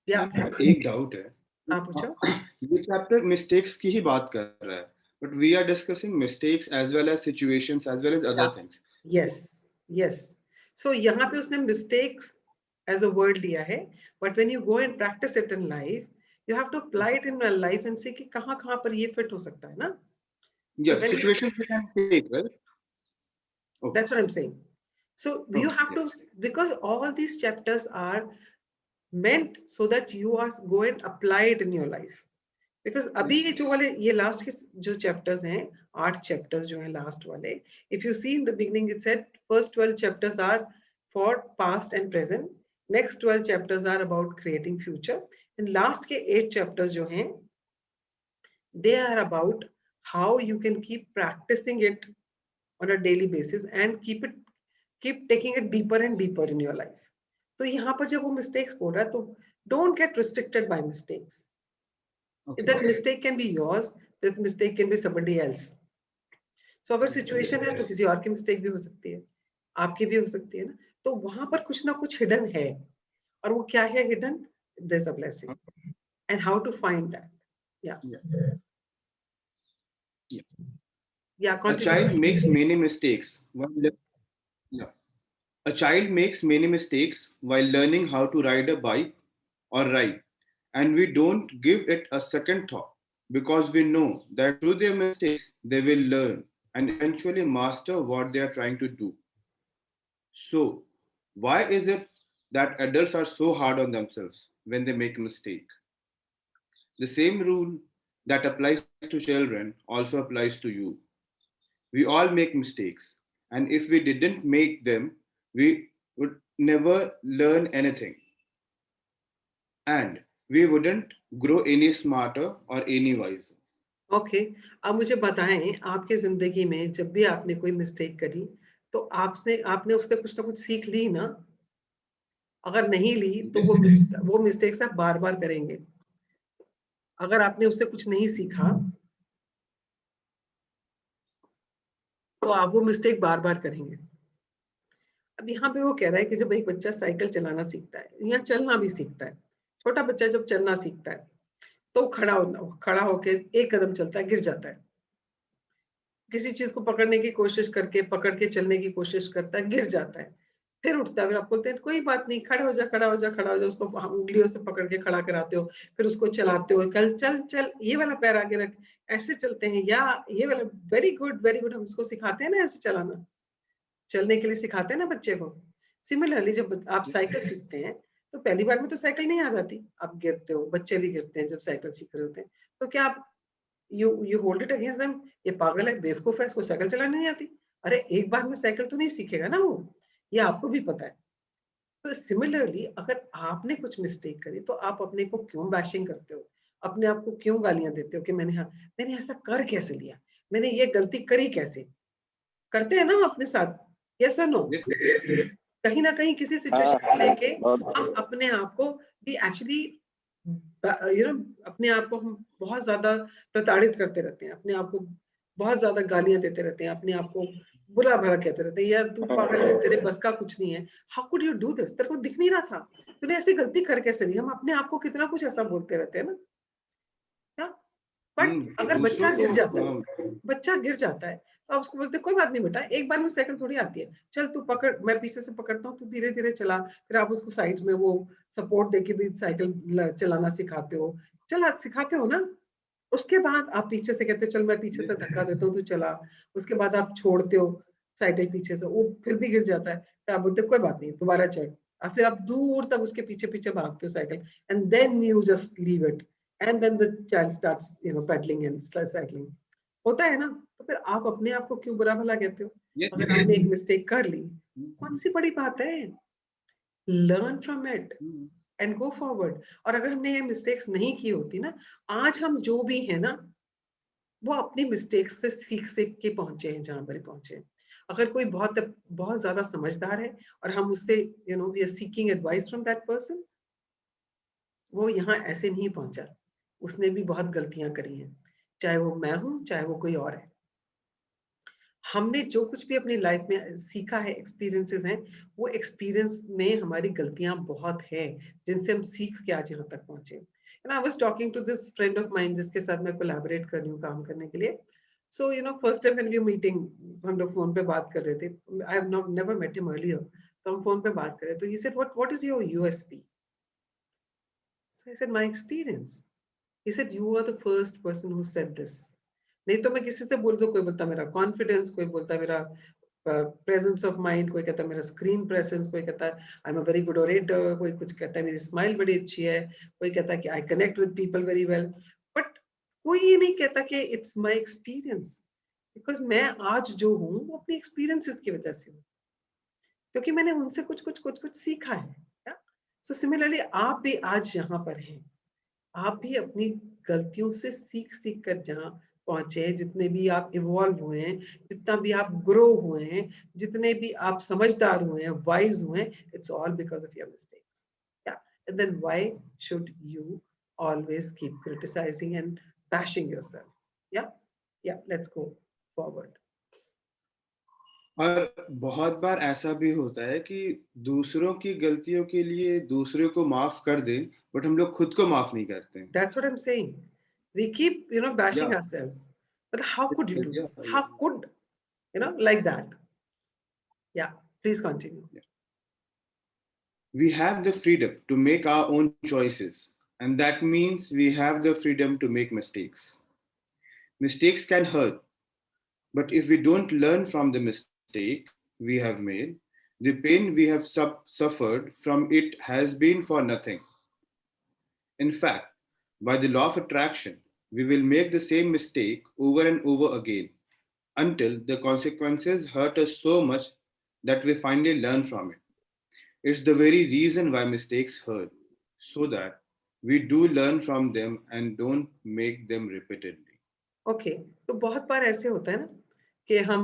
एक डाउट है, आप पूछो। ये चैप्टर मिस्टेक्स की ही बात कर रहा है, but we are discussing mistakes as well as situations as well as other things. Yes, yes. So यहाँ पे उसने mistakes as a word लिया है, but when you go and practice it in life, you have to apply it in your life and see कि कहाँ कहाँ पर ये fit हो सकता है ना? Yeah, when situations we can take, right? Okay. That's what I'm saying. So you Okay, have to, because all these chapters are meant so that you are go and apply it in your life. Because अभी ये जो वाले ये last के जो chapters हैं, 8 chapters जो हैं लास्ट वाले, if you see in the beginning it said first 12 chapters are for past and present, next 12 chapters are about creating future, and last के 8 chapters जो हैं they are about how you can keep practicing it on a daily basis and keep taking it deeper and deeper in your life. तो यहाँ पर जब वो mistakes बोल रहा है तो don't get restricted by mistakes. okay. That mistake can be yours, that mistake can be somebody else. So अगर situation है तो किसी और की mistake भी हो सकती है, आपकी भी हो सकती है ना, तो वहां पर कुछ ना कुछ hidden है, और वो क्या है hidden? There's a blessing, and how to find that? Yeah. A Continue. child makes many mistakes A child makes many mistakes while learning how to ride a bike or ride, and we don't give it a second thought because we know that through their mistakes they will learn and eventually master what they are trying to do. So, why is it that adults are so hard on themselves when they make a mistake? The same rule that applies to children also applies to you. We all make mistakes, and if we didn't make them, we would never learn anything, and we wouldn't grow any smarter or any wiser. Okay, अब मुझे बताएं, आपकी जिंदगी में जब भी आपने कोई मिस्टेक करी तो आपने उससे कुछ ना कुछ सीख ली ना? अगर नहीं ली तो वो मिस्टेक्स आप बार बार करेंगे। अगर आपने उससे कुछ नहीं सीखा तो आप वो मिस्टेक बार बार करेंगे। अब यहाँ पे वो कह रहा है कि जब एक बच्चा साइकिल चलाना सीखता है या चलना भी सीखता है, छोटा बच्चा जब चलना सीखता है तो खड़ा होके एक कदम चलता है, गिर जाता है, किसी चीज को पकड़ने की कोशिश करके पकड़ के चलने की कोशिश करता है, गिर जाता है, फिर उठता है, फिर आप बोलते हैं कोई बात नहीं, खड़ा हो जा खड़ा हो जा खड़ा हो जा, उसको उंगलियों से पकड़ के खड़ा कराते हो, फिर उसको चलाते हो, कल चल चल ये वाला पैर आगे रख, ऐसे चलते हैं, या ये वाला, वेरी गुड, हम उसको सिखाते हैं ना ऐसे चलाना, चलने के लिए सिखाते हैं ना बच्चे को। सिमिलरली जब आप साइकिल सीखते हैं तो पहली बार में तो साइकिल नहीं आ जाती, आप गिरते हो, बच्चे भी गिरते हैं जब साइकिल सीख रहे होते हैं, तो क्या आप you hold it against them, ये पागल है, बेवकूफ है, इसको साइकिल चलानी नहीं आती? अरे एक बार में साइकिल तो नहीं सीखेगा ना वो, ये आपको भी पता है। तो सिमिलरली अगर आपने कुछ मिस्टेक करी तो आप अपने को क्यों बैशिंग करते हो, अपने आप को क्यों गालियां देते हो कि मैंने ऐसा कर कैसे लिया, मैंने ये गलती करी कैसे? करते हैं ना अपने साथ, यस और नो? कहीं ना कहीं किसी सिचुएशन को लेके हम अपने आप को भी एक्चुअली अपने आप को हम बहुत ज्यादा प्रताड़ित करते रहते हैं, अपने आप को बहुत ज्यादा गालियां देते रहते हैं, अपने आप को बुरा भला कहते रहते हैं, यार तू पागल है, तेरे बस का कुछ नहीं है, how could you do this, तेरे को दिख नहीं रहा था, तूने ऐसी गलती कर कैसे ली? हम अपने आप को कितना कुछ ऐसा बोलते रहते हैं ना, क्या? बट अगर बच्चा गिर जाता है तो आप उसको बोलते कोई बात नहीं बेटा, एक बार में साइकिल थोड़ी आती है, चल तू पकड़, मैं पीछे से पकड़ता हूँ, तू धीरे धीरे चला, फिर आप उसको साइड में वो सपोर्ट देके भी साइकिल चलाना सिखाते हो ना। उसके बाद आप पीछे से कहते हो चल मैं पीछे से धक्का देता हूँ, तू चला, उसके बाद आप छोड़ते हो साइकिल पीछे से, वो फिर भी गिर जाता है, तो आप बोलते कोई बात नहीं, दोबारा चढ़, और फिर आप दूर तक उसके पीछे पीछे भागते हो cycle, and then you just leave it, and then the child starts pedaling and cycling, होता है ना? तो फिर आप अपने आप को क्यों बुरा भला कहते हो? अगर आपने एक मिस्टेक कर ली, कौन सी बड़ी बात है? Learn from it and go forward. और अगर हमने ये मिस्टेक्स नहीं की होती ना, आज हम जो भी है ना, वो अपनी मिस्टेक्स से सीख के पहुंचे हैं जहां पर पहुंचे हैं। अगर कोई बहुत बहुत ज्यादा समझदार है और हम उससे we are seeking advice from that person, वो यहाँ ऐसे नहीं पहुंचा, उसने भी बहुत गलतियां करी हैं, चाहे वो मैं हूं चाहे वो कोई और है। हमने जो कुछ भी अपनी लाइफ में सीखा है, एक्सपीरियंसेस हैं, वो एक्सपीरियंस में हमारी गलतियां बहुत है, जिनसे हम सीख के आज यहाँ तक पहुंचे। And I was talking to this friend of mine जिसके साथ मैं कोलैबोरेट कर रही हूँ काम करने के लिए। So first time when we meeting, हम लोग फोन पे बात कर रहे थे, I have not never met him earlier, तो हम फोन पे बात कर रहे थे, तो he said what is your USP? So I said my experience. He said you are the first person who said this. नहीं तो मैं किसी से बोल दूं, कोई बोलता मेरा कॉन्फिडेंस, कोई बोलता मेरा प्रेजेंस ऑफ माइंड, कोई कहता मेरा स्क्रीन प्रेजेंस, कोई कहता I am a very good orator, कोई कुछ कहता है मेरी स्माइल बड़ी अच्छी है, कोई कहता है कि I connect with people very well, but कोई ये नहीं कहता कि इट्स माय एक्सपीरियंस, बिकॉज मैं आज जो हूँ वो अपनी एक्सपीरियंसेस की वजह से हूँ, क्योंकि मैंने उनसे कुछ सीखा है। सो सिमिलरली आप भी आज यहाँ पर हैं, आप भी अपनी गलतियों से सीख सीख कर जहाँ पहुंचे हैं, जितने भी आप इवॉल्व हुए हैं, जितना भी आप ग्रो हुए हैं, जितने भी आप समझदार हुए हैं, वाइज हुए हैं, it's all because of your mistakes. Yeah and then why should you always keep criticizing and bashing yourself? Yeah, let's go forward. और बहुत बार ऐसा भी होता है कि दूसरों की गलतियों के लिए दूसरे को माफ कर दें, बट हम लोग खुद को माफ नहीं करते हैं। That's what I'm saying. We keep bashing Yeah. ourselves, but how could you do Yeah, this? How could like that? Yeah, please continue. Yeah. We have the freedom to make our own choices, and that means we have the freedom to make mistakes. Mistakes can hurt, but if we don't learn from the mistake we have made, the pain we have suffered from it has been for nothing. In fact, by the law of attraction, we will make the same mistake over and over again until the consequences hurt us so much that we finally learn from it. It's the very reason why mistakes hurt, so that we do learn from them and don't make them repeatedly. Okay, तो बहुत बार ऐसे होता है ना कि हम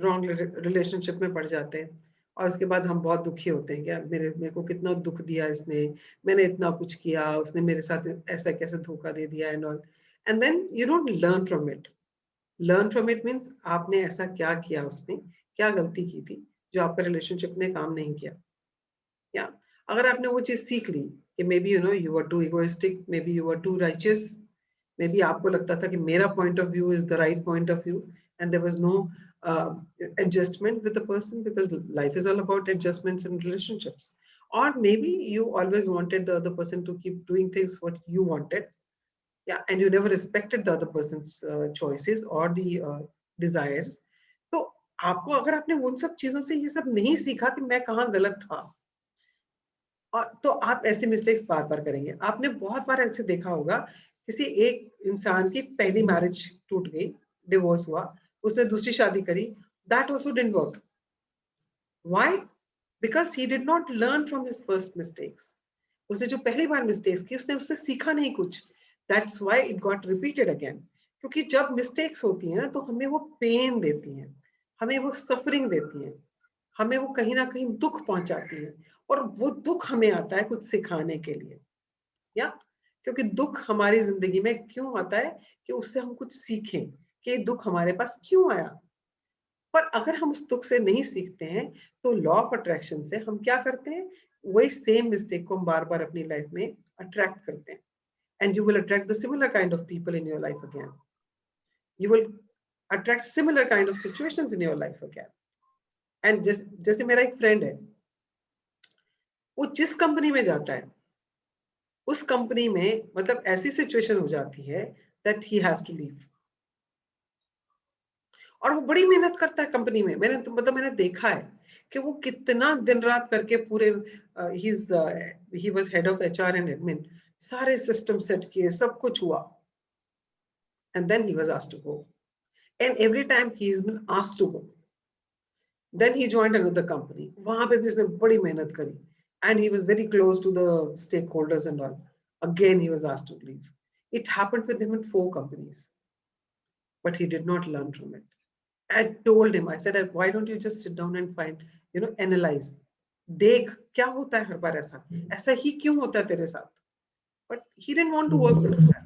wrong relationship में पड़ जाते हैं और उसके बाद हम बहुत दुखी होते हैं, क्या मेरे को कितना दुख दिया इसने, मैंने इतना कुछ किया, उसने मेरे साथ ऐसा कैसे धोखा दे दिया and all, and then you don't learn from it. Learn from it means आपने ऐसा क्या किया, उसमें क्या गलती की थी जो आपका रिलेशनशिप ने काम नहीं किया। या अगर आपने वो चीज सीख ली कि maybe you are too egoistic, maybe you are too righteous, maybe आपको लगता था कि मेरा point of view is the right point of view and there was no adjustment with the person, because life is all about adjustments in relationships. Or maybe you always wanted the other person to keep doing things what you wanted, and you never respected the other person's choices or the desires. तो आपको, अगर आपने उन सब चीजों से ये सब नहीं सीखा कि मैं कहाँ गलत था, और तो आप ऐसे मिस्टेक्स बार बार करेंगे। आपने बहुत बार ऐसे देखा होगा, किसी एक इंसान की पहली मैरिज टूट गई, डिवोर्स हुआ, उसने दूसरी शादी करी, that also didn't work. Why? Because he did not learn from his first mistakes. उसने जो पहली बार मिस्टेक्स की, उसने उससे सीखा नहीं कुछ, that's why it got repeated again. क्योंकि जब मिस्टेक्स होती हैं तो हमें वो पेन देती हैं, हमें वो सफरिंग देती हैं, हमें वो कहीं ना कहीं दुख पहुंचाती है, और वो दुख हमें आता है कुछ सिखाने के लिए। या क्योंकि दुख हमारी जिंदगी में क्यों आता है कि उससे हम कुछ सीखें कि दुख हमारे पास क्यों आया। पर अगर हम उस दुख से नहीं सीखते हैं तो लॉ ऑफ अट्रैक्शन से हम क्या करते हैं, वही सेम मिस्टेक को हम बार बार अपनी लाइफ में अट्रैक्ट करते हैं, and you will attract the similar kind of people in your life again, you will attract similar kind of situations in your life again. And जैसे मेरा एक फ्रेंड है, वो जिस कंपनी में जाता है उस कंपनी में मतलब ऐसी सिचुएशन हो जाती है that he has to leave, और वो बड़ी मेहनत करता है कंपनी में। मैंने देखा है कि वो कितना दिन रात करके पूरे he was head of HR and admin, सारे सिस्टम सेट किए, सब कुछ हुआ, and then he was asked to go, and every time he is been asked to go, then he joined another company, वहां पे भी उसने बड़ी मेहनत करी, and he was very close to the stakeholders and all. Again, he was asked to leave. It happened with him in 4 companies, but he did not learn from it. I told him, I said, why don't you just sit down and find, analyze. देख क्या होता है हर बार ऐसा ही क्यों होता है तेरे साथ? But he didn't want to work on himself.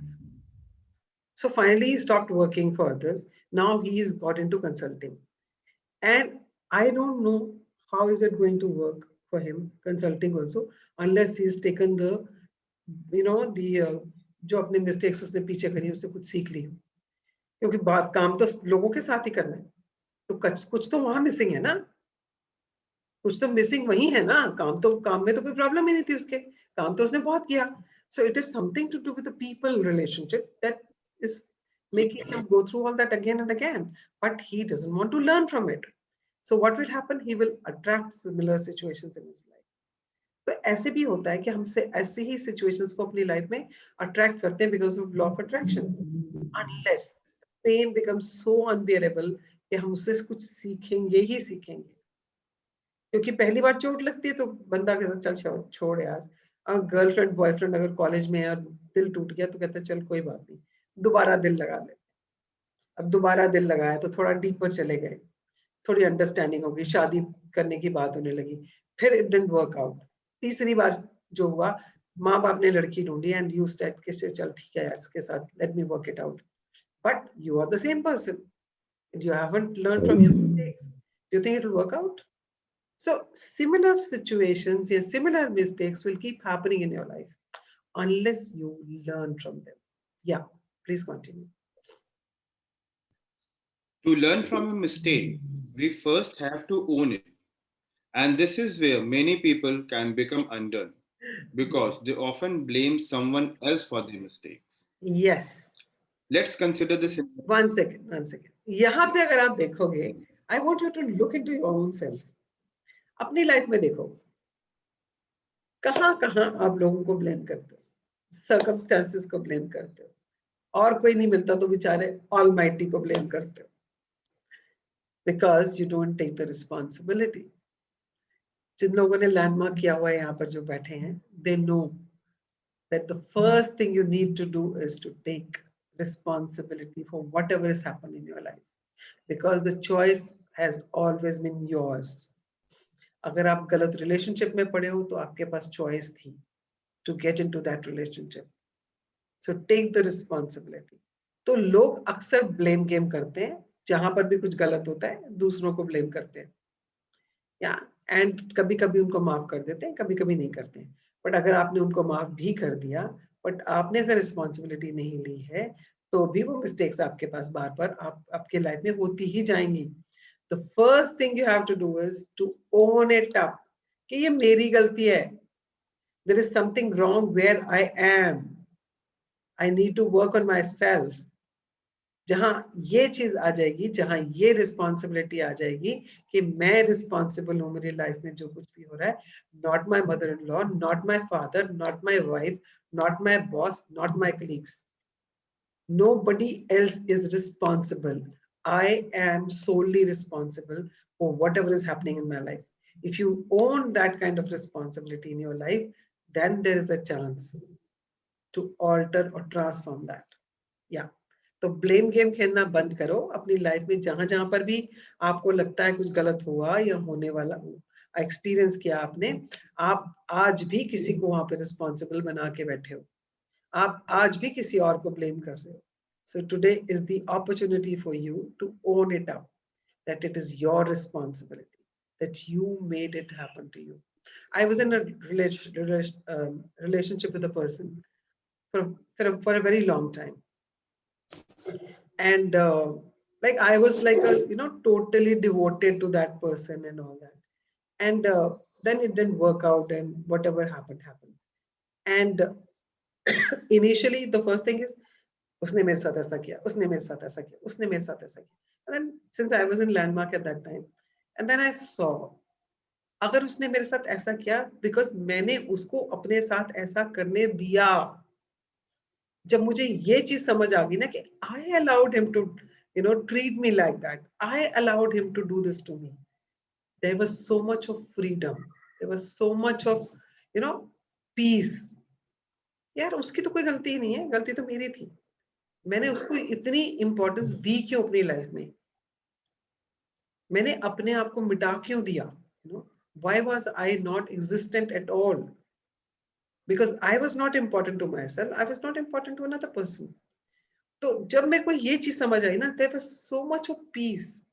So finally he stopped working for others. Now he's got into consulting. And I don't know how is it going to work for him, consulting also, unless he's taken the, जो अपने mistakes उसने पीछे करी उससे कुछ सीख ली, क्योंकि बात काम तो लोगों के साथ ही करना है, तो कुछ तो वहां मिसिंग है ना, कुछ तो मिसिंग वही है ना, काम में तो कोई प्रॉब्लम ही नहीं थी उसके, काम तो उसने बहुत किया. So it is something to do with the people relationship that is making him go through all that again and again, but he doesn't want to learn from it. So what will happen? He will attract similar situations in his life. तो ऐसे भी होता है कि हमसे ऐसे ही situations को अपनी life में attract करते हैं because of law of attraction. Unless pain becomes so unbearable कि हम उससे कुछ सीखेंगे ही सीखेंगे. क्योंकि पहली बार चोट लगती है तो बंदा कहता चल छोड़ यार. गर्लफ्रेंड बॉयफ्रेंड अगर कॉलेज में है और दिल टूट गया तो कहता चल कोई बात नहीं, दोबारा दिल लगा ले. अब दोबारा दिल लगाया तो थोड़ा डीपर चले गए, थोड़ी अंडरस्टैंडिंग होगी, शादी करने की बात होने लगी, फिर इट डिडंट वर्क आउट. तीसरी बार जो हुआ, माँ बाप ने लड़की ढूंढी एंड यू स्टेट किससे चल ठीक है यार इसके साथ, let me work it out. But you are the same person, you haven't learned from your mistakes. Do you think it will work out? So similar situations and similar mistakes will keep happening in your life unless you learn from them. Yeah, please continue. To learn from a mistake, we first have to own it. And this is where many people can become undone because they often blame someone else for their mistakes. Yes. Let's consider this. One second. यहाँ पे अगर आप देखोगे, I want you to look into your own self. अपनी life में देखो, कहाँ आप लोगों को ब्लेम करते हो, सर्कमस्टेंसेस को ब्लेम करते हो, और कोई नहीं मिलता तो बेचारे ऑलमाइटी को ब्लेम करते हो, because you don't take the responsibility. जिन लोगों ने लैंडमार्क किया हुआ है यहाँ पर जो बैठे हैं, they know that the first thing you need to do is to take responsibility for whatever has happened in your life, because the choice has always been yours. अगर आप गलत रिलेशनशिप में पड़े हो तो आपके पास चॉइस थी to get into that relationship. So take the responsibility. तो लोग अक्सर ब्लेम गेम करते हैं, जहां पर भी कुछ गलत होता है दूसरों को ब्लेम करते हैं, या एंड कभी कभी उनको माफ कर देते हैं, कभी कभी नहीं करते हैं. बट अगर आपने उनको माफ भी कर दिया, बट आपने अगर रिस्पॉन्सिबिलिटी नहीं ली है, तो भी वो मिस्टेक्स आपके पास बार बार आपके लाइफ में होती ही जाएंगी. The first thing you have to do is to own it up कि ये मेरी गलती है. There is something wrong where I am. I need to work on myself. जहां ये चीज आ जाएगी, जहां ये रिस्पॉन्सिबिलिटी आ जाएगी कि मैं रिस्पॉन्सिबल हूँ मेरी लाइफ में जो कुछ भी हो रहा है, not my mother in law, not my father, not my wife, not my boss, not my colleagues. Nobody else is responsible. I am solely responsible for whatever is happening in my life. If you own that kind of responsibility in your life, then there is a chance to alter or transform that. Yeah. तो blame game खेलना बंद करो अपनी life में. जहां जहां पर भी आपको लगता है कुछ गलत हुआ या होने वाला एक्सपीरियंस किया आपने, आप आज भी किसी को वहां पे रिस्पॉन्सिबल बना के बैठे हो, आप आज भी किसी और को ब्लेम कर रहे हो. So today is the opportunity for you to own it up, that it is your responsibility, that you made it happen to you. I was in a relationship with a person for a very long time. And like I was like totally devoted to that person and all that. And then it didn't work out and whatever happened. And initially the first thing is, उसने मेरे साथ ऐसा किया, उसने मेरे साथ ऐसा किया, उसने मेरे साथ ऐसा किया. And then since I was in Landmark at that time, and then I saw, अगर उसने मेरे साथ ऐसा किया because मैंने उसको अपने साथ ऐसा करने दिया. जब मुझे ये चीज समझ आ गई ना कि I allowed him to treat me like that, I allowed him to do this to me, there was so much of freedom, there was so much of peace. यार उसकी तो कोई गलती ही नहीं है, गलती तो मेरी थी. मैंने उसको इतनी इंपॉर्टेंस दी क्यों अपनी लाइफ में? मैंने अपने आप को मिटा क्यों दिया? You know, why was I not existent at all? Because I was not important to myself. I was not important to another person. तो जब मेरे को ये चीज समझ आई ना, there was so much of peace,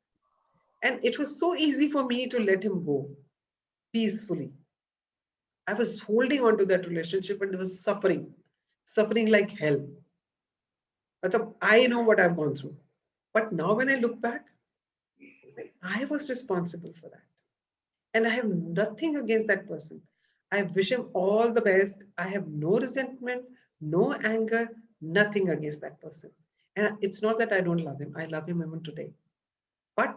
and it was so easy for me to let him go peacefully. I was holding on to that relationship and it was suffering like hell. I know what I've gone through, but now when I look back, I was responsible for that, and I have nothing against that person. I wish him all the best. I have no resentment, no anger, nothing against that person. And it's not that I don't love him. I love him even today, but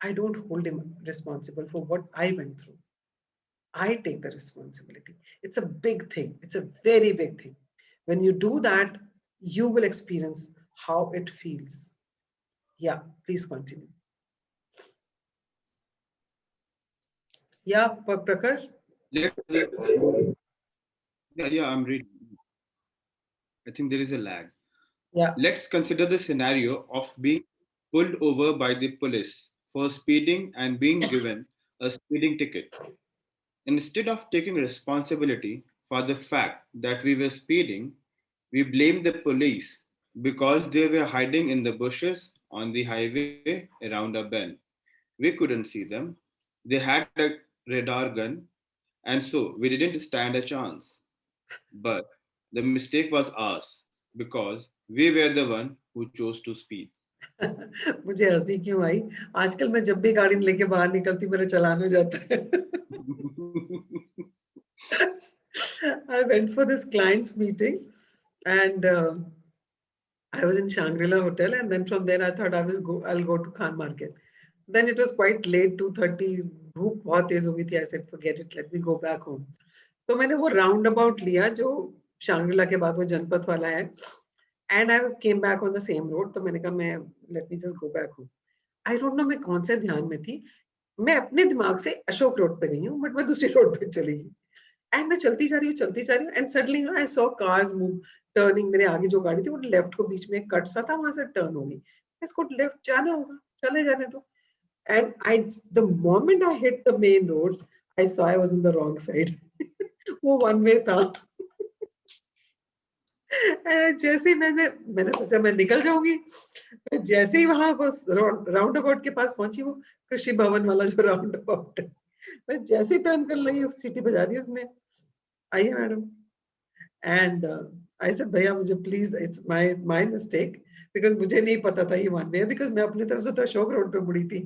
I don't hold him responsible for what I went through. I take the responsibility. It's a big thing. It's a very big thing. When you do that, you will experience how it feels. Yeah, please continue. Yeah, Prakhar? Yeah, I'm reading. I think there is a lag. Yeah. Let's consider the scenario of being pulled over by the police for speeding and being given a speeding ticket. Instead of taking responsibility for the fact that we were speeding, we blamed the police because they were hiding in the bushes on the highway around a bend. We couldn't see them. They had a radar gun, and so we didn't stand a chance. But the mistake was ours because we were the one who chose to speed. मुझे हंसी क्यों आई? आजकल मैं जब भी गाड़ी लेके बाहर निकलती मेरा चालान हो जाता है. I went for this client's meeting, and I was in Shangri-La Hotel, and then from there I thought I'll go to Khan Market. Then it was quite late, 2:30. धूप बहुत तेज हो गई थी. I said, forget it, let me go back home. तो मैंने वो round about लिया जो शांग्रिला के बाद वो जनपथ वाला है, and I came back on the same road. तो मैंने कहा मैं let me just go back home. I don't know मैं कौन से ध्यान में थी. मैं अपने दिमाग से अशोक रोड पे गई हूँ, बट मैं दूसरी रोड पे चली गई. एंड मैं चलती जा रही हूँ, and suddenly I saw cars move, turning. मेरे आगे जो गाड़ी थी वो लेफ्ट को बीच में कट सा था, वहां से टर्न हो गई. इसको लेफ्ट जाना होगा, चले जाने दो. And I the moment I hit the main road, I saw I was in the wrong side. वो वन वे था. जैसे ही मैंने सोचा मैं निकल जाऊंगी. जैसे ही वहां वो राउंड अबाउट के पास पहुंची, वो कृषि भवन वाला जो राउंड अबाउट है, मैं जैसे ही टर्न कर लगी सीटी बजा दी उसने. आइए मैडम. एंड आई सेड भैया मुझे please, it's my mistake, because मुझे नहीं पता था ये वन वे, बिकॉज मैं अपनी तरफ से तो अशोक रोड पे मुड़ी थी.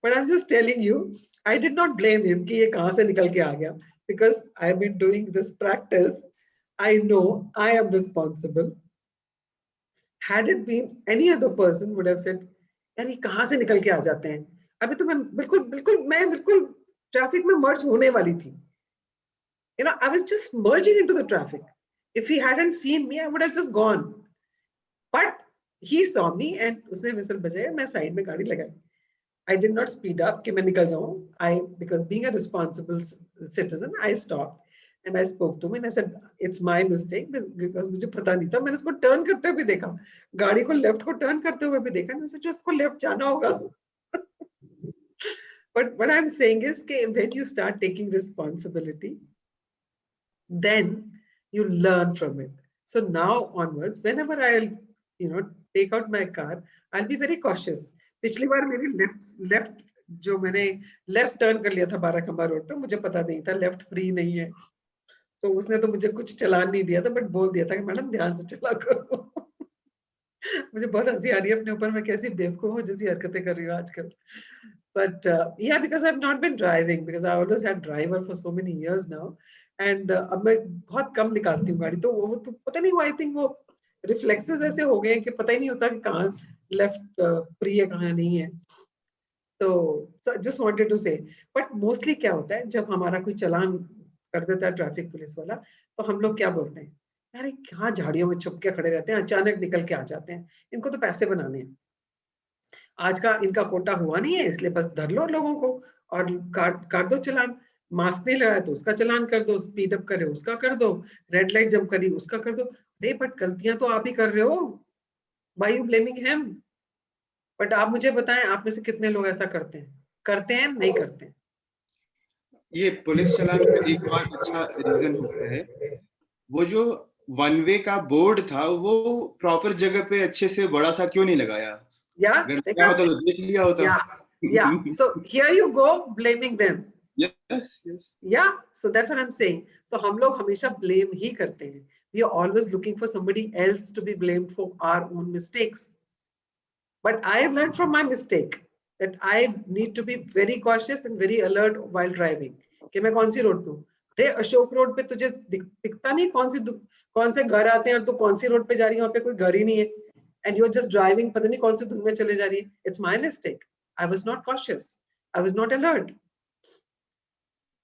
But I am just telling you, I did not blame him कि ये कहां से निकल के आ गया, because I have been doing this practice. I know I am responsible. Had it been any other person would have said, यार ये कहाँ से निकल के आ जाते हैं? अभी तो मैं बिल्कुल ट्रैफिक में मर्ज होने वाली थी. You know, I was just merging into the traffic. If he hadn't seen me, I would have just gone. But he saw me and उसने whistle बजाया, मैं साइड में गाड़ी लगाई. I did not speed up कि मैं निकल जाऊँ. Because being a responsible citizen, I stopped. And I spoke to him and I said, it's my mistake because मुझे पता नहीं था. मैंने उसको टर्न करते हुए भी देखा, गाड़ी को लेफ्ट को टर्न करते हुए भी देखा. मैंने सोचा उसको लेफ्ट जाना होगा. But what I'm saying is कि when you start taking responsibility, then you learn from it. So now onwards, whenever I'll take out my car, I'll be very cautious. पिछली बार मेरी लेफ्ट जो मैंने लेफ्ट टर्न कर लिया था 12 खंबा road पे, मुझे पता नहीं था लेफ्ट फ्री नहीं है. तो उसने तो मुझे कुछ चलान नहीं दिया था, बट बोल दिया था कि मैडम ध्यान से चला करो. मुझे बहुत हंसी आ रही है अपने ऊपर, मैं कैसी बेवकूफ हूँ जैसी हरकतें कर रही हूँ आजकल. But yeah, because I've not been driving, because I always had driver for so many years now, and अब मैं बहुत कम निकालती हूँ गाड़ी. तो वो तो पता नहीं, आई थिंक वो रिफ्लेक्सेस ऐसे हो गए कि पता ही नहीं होता कि कहाँ लेफ्ट फ्री है कहाँ नहीं है. तो जस्ट वांटेड टू से. बट मोस्टली क्या होता है, जब हमारा कोई चालान कर देता है ट्रैफिक पुलिस वाला, तो हम लोग क्या बोलते हैं, यार क्या झाड़ियों में छुप के खड़े रहते हैं, अचानक निकल के आ जाते हैं, इनको तो पैसे बनाने हैं, आज का इनका कोटा हुआ नहीं है, इसलिए बस धर लो लोगों को और काट दो चालान. मास्क नहीं लगाया तो उसका चालान कर दो, स्पीड अप करे उसका कर दो, रेड लाइट जंप करी उसका कर दो. अरे बट गलतियां तो आप ही कर रहे हो. Why you blaming him? But आप मुझे बताएं, आप में से कितने लोग ऐसा करते हैं नहीं करते हैं? ये पुलिस चालान का एक और अच्छा रीजन होता है, वो जो वन वे का बोर्ड था वो प्रॉपर जगह पे अच्छे से बड़ा सा क्यों नहीं लगाया? या अगर लगाया होता तो देख लिया होता। Yeah so here you go blaming them. Yes yes, yeah so that's what I am saying. तो हम लोग हमेशा ब्लेम ही करते हैं। We are always looking for somebody else to be blamed for our own mistakes. But I have learned from my mistake that I need to be very cautious and very alert while driving. कि मैं कौन सी road पे हूँ? अरे Ashok road पे तुझे दिखता नहीं कौन से घर आते हैं और तू कौन सी रोड पे जा रही है? वहाँ पे कोई घर ही नहीं है, and you're just driving, पता नहीं कौन सी धुन में चले जा रही है. It's my mistake. I was not cautious. I was not alert.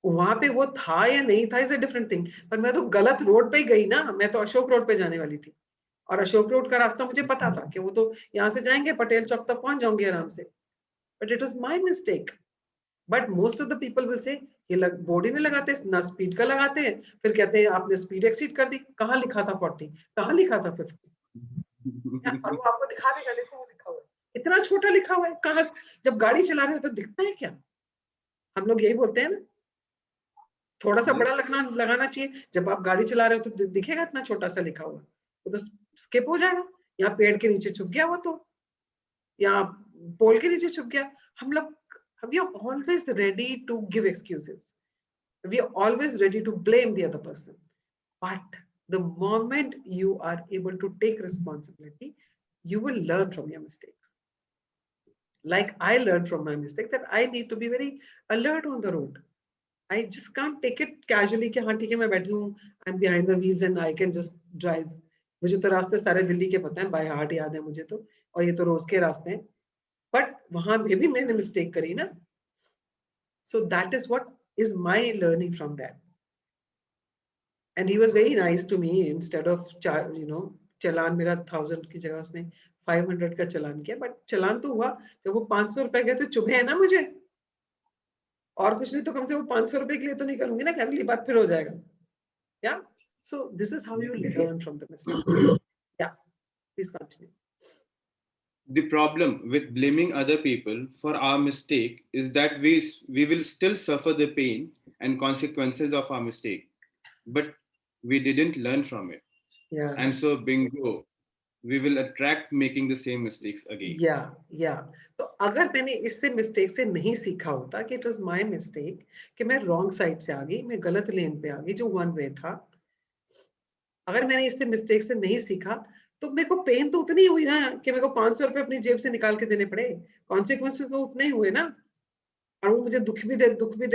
वहां पे वो था या नहीं था इज अ डिफरेंट थिंग, पर मैं तो गलत रोड पे ही गई ना. मैं तो अशोक रोड पे जाने वाली थी और अशोक रोड का रास्ता मुझे पता था कि वो तो यहाँ से जाएंगे पटेल चौक तक पहुंच जाऊंगी आराम से. But it was my mistake. But most of the people will say ये बोर्ड ही नहीं लगाते, ना स्पीड का लगाते हैं, फिर कहते हैं आपने स्पीड एक्सीड कर दी. कहाँ लिखा था 40, कहाँ लिखा था 50? और वो आपको दिखा देगा, देखो वो लिखा हुआ है, इतना छोटा लिखा हुआ है. कहाँ जब गाड़ी चला रहे हो तो दिखता है क्या? हम लोग यही बोलते हैं ना, थोड़ा सा बड़ा लगाना चाहिए. जब आप गाड़ी चला रहे हो तो दिखेगा इतना छोटा सा लिखा हुआ, वो तो स्किप हो जाएगा. यहाँ पेड़ के नीचे छुप गया वो, तो यहाँ पोल के नीचे छुप गया. हम लोग we are always ready to give excuses. We are always ready to blame the other person. But the moment you are able to take responsibility, you will learn from your mistakes. Like I learned from my mistake that I need to be very alert on the road. I just can't take it casually कि हाँ ठीक है मैं बैठी हूँ, I'm behind the wheels and I can just drive. मुझे तो रास्ते सारे दिल्ली के पता है, बाय हार्ट याद है मुझे तो, और ये तो रोज के रास्ते हैं. बट वहां पे भी मैंने मिस्टेक करी ना. So that is what is my learning from that. And he was very nice to me. Instead of चालान मेरा 1000 की जगह उसने 500 का चालान किया. बट चालान तो हुआ. जब वो 500 रुपए गए तो चुभे है ना मुझे, और कुछ नहीं तो कम से वो 500 रुपए के लिए तो नहीं करूंगी ना कि अगली बार फिर हो जाएगा. Yeah. So this is how you learn from the mistake. Yeah. Please continue. The problem with blaming other people for our mistake is that we will still suffer the pain and consequences of our mistake, but we didn't learn from it. Yeah. And so bingo, we will attract making the same mistakes again. Yeah. तो अगर मैंने इससे mistake से नहीं सीखा होता कि it was my mistake, कि मैं रॉन्ग साइड से आ गई, मैं गलत लेन पे आ गई जो वन वे था, अगर मैंने इससे मिस्टेक से नहीं सीखा तो मेरे को पेन तो उतनी ही हुई ना कि मेरे को 500 रुपए अपनी जेब से निकाल के देने पड़े. कॉन्सिक्वेंसेस तो उतने ही हुए ना. और वो मुझे दुख भी दे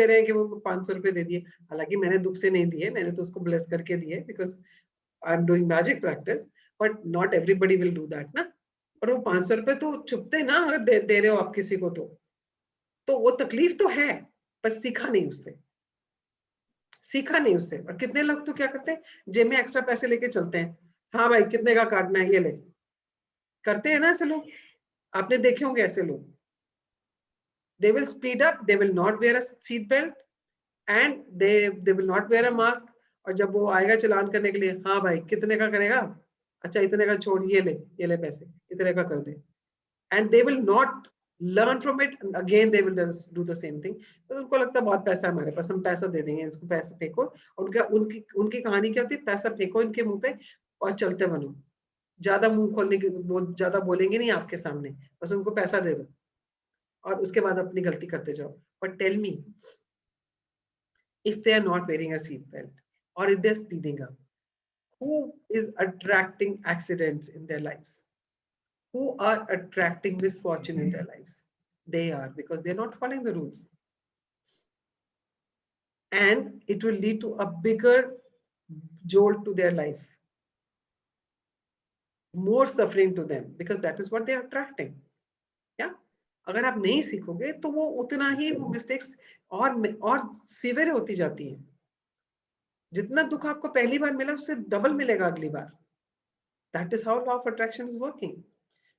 रहे हैं कि वो 500 रुपए दे दिए. हालांकि मैंने दुख से नहीं दिए, मैंने तो उसको ब्लेस करके दिए because I am doing magic practice. But not everybody will do that ना. और वो 500 रुपए तो चुपते ना, अगर दे रहे हो आप किसी को तो वो तकलीफ तो है, पर सीखा नहीं उससे. और कितने लोग तो क्या करते हैं, जेब में एक्स्ट्रा पैसे लेके चलते हैं. हाँ भाई कितने का काटना है ये ले, करते हैं ना ऐसे लोग. आपने देखे होंगे ऐसे लोग. They will speed up, they will not wear a seat belt and they will not wear a mask. और जब वो आएगा चलान करने के लिए, हाँ भाई कितने का करेगा? अच्छा इतने का छोड़, ये ले पैसे, इतने का कर दे. And they will not learn from it, and again they will just do the same thing. तो उनको लगता है बहुत पैसा है हमारे पास, हम पैसा दे देंगे इसको, पैसा फेंको. उनकी कहानी क्या होती है, पैसा फेंको इनके मुंह पे और चलते बनो. ज्यादा मुंह खोलने की ज्यादा बोलेंगे नहीं आपके सामने, बस उनको पैसा दे दो और उसके बाद अपनी गलती करते जाओ. But tell me, if they are not wearing a seat belt or if they're speeding up, who is attracting accidents in their lives? Who are attracting misfortune in their lives? They are, because they're not following the rules. And it will lead to a bigger jolt to their life. More suffering to them, because that is what they are attracting. Yeah. अगर आप नहीं सीखोगे तो वो उतना ही mistakes और severe होती जाती हैं. जितना दुख आपको पहली बार मिला उससे डबल मिलेगा अगली बार. That is how law of attraction is working.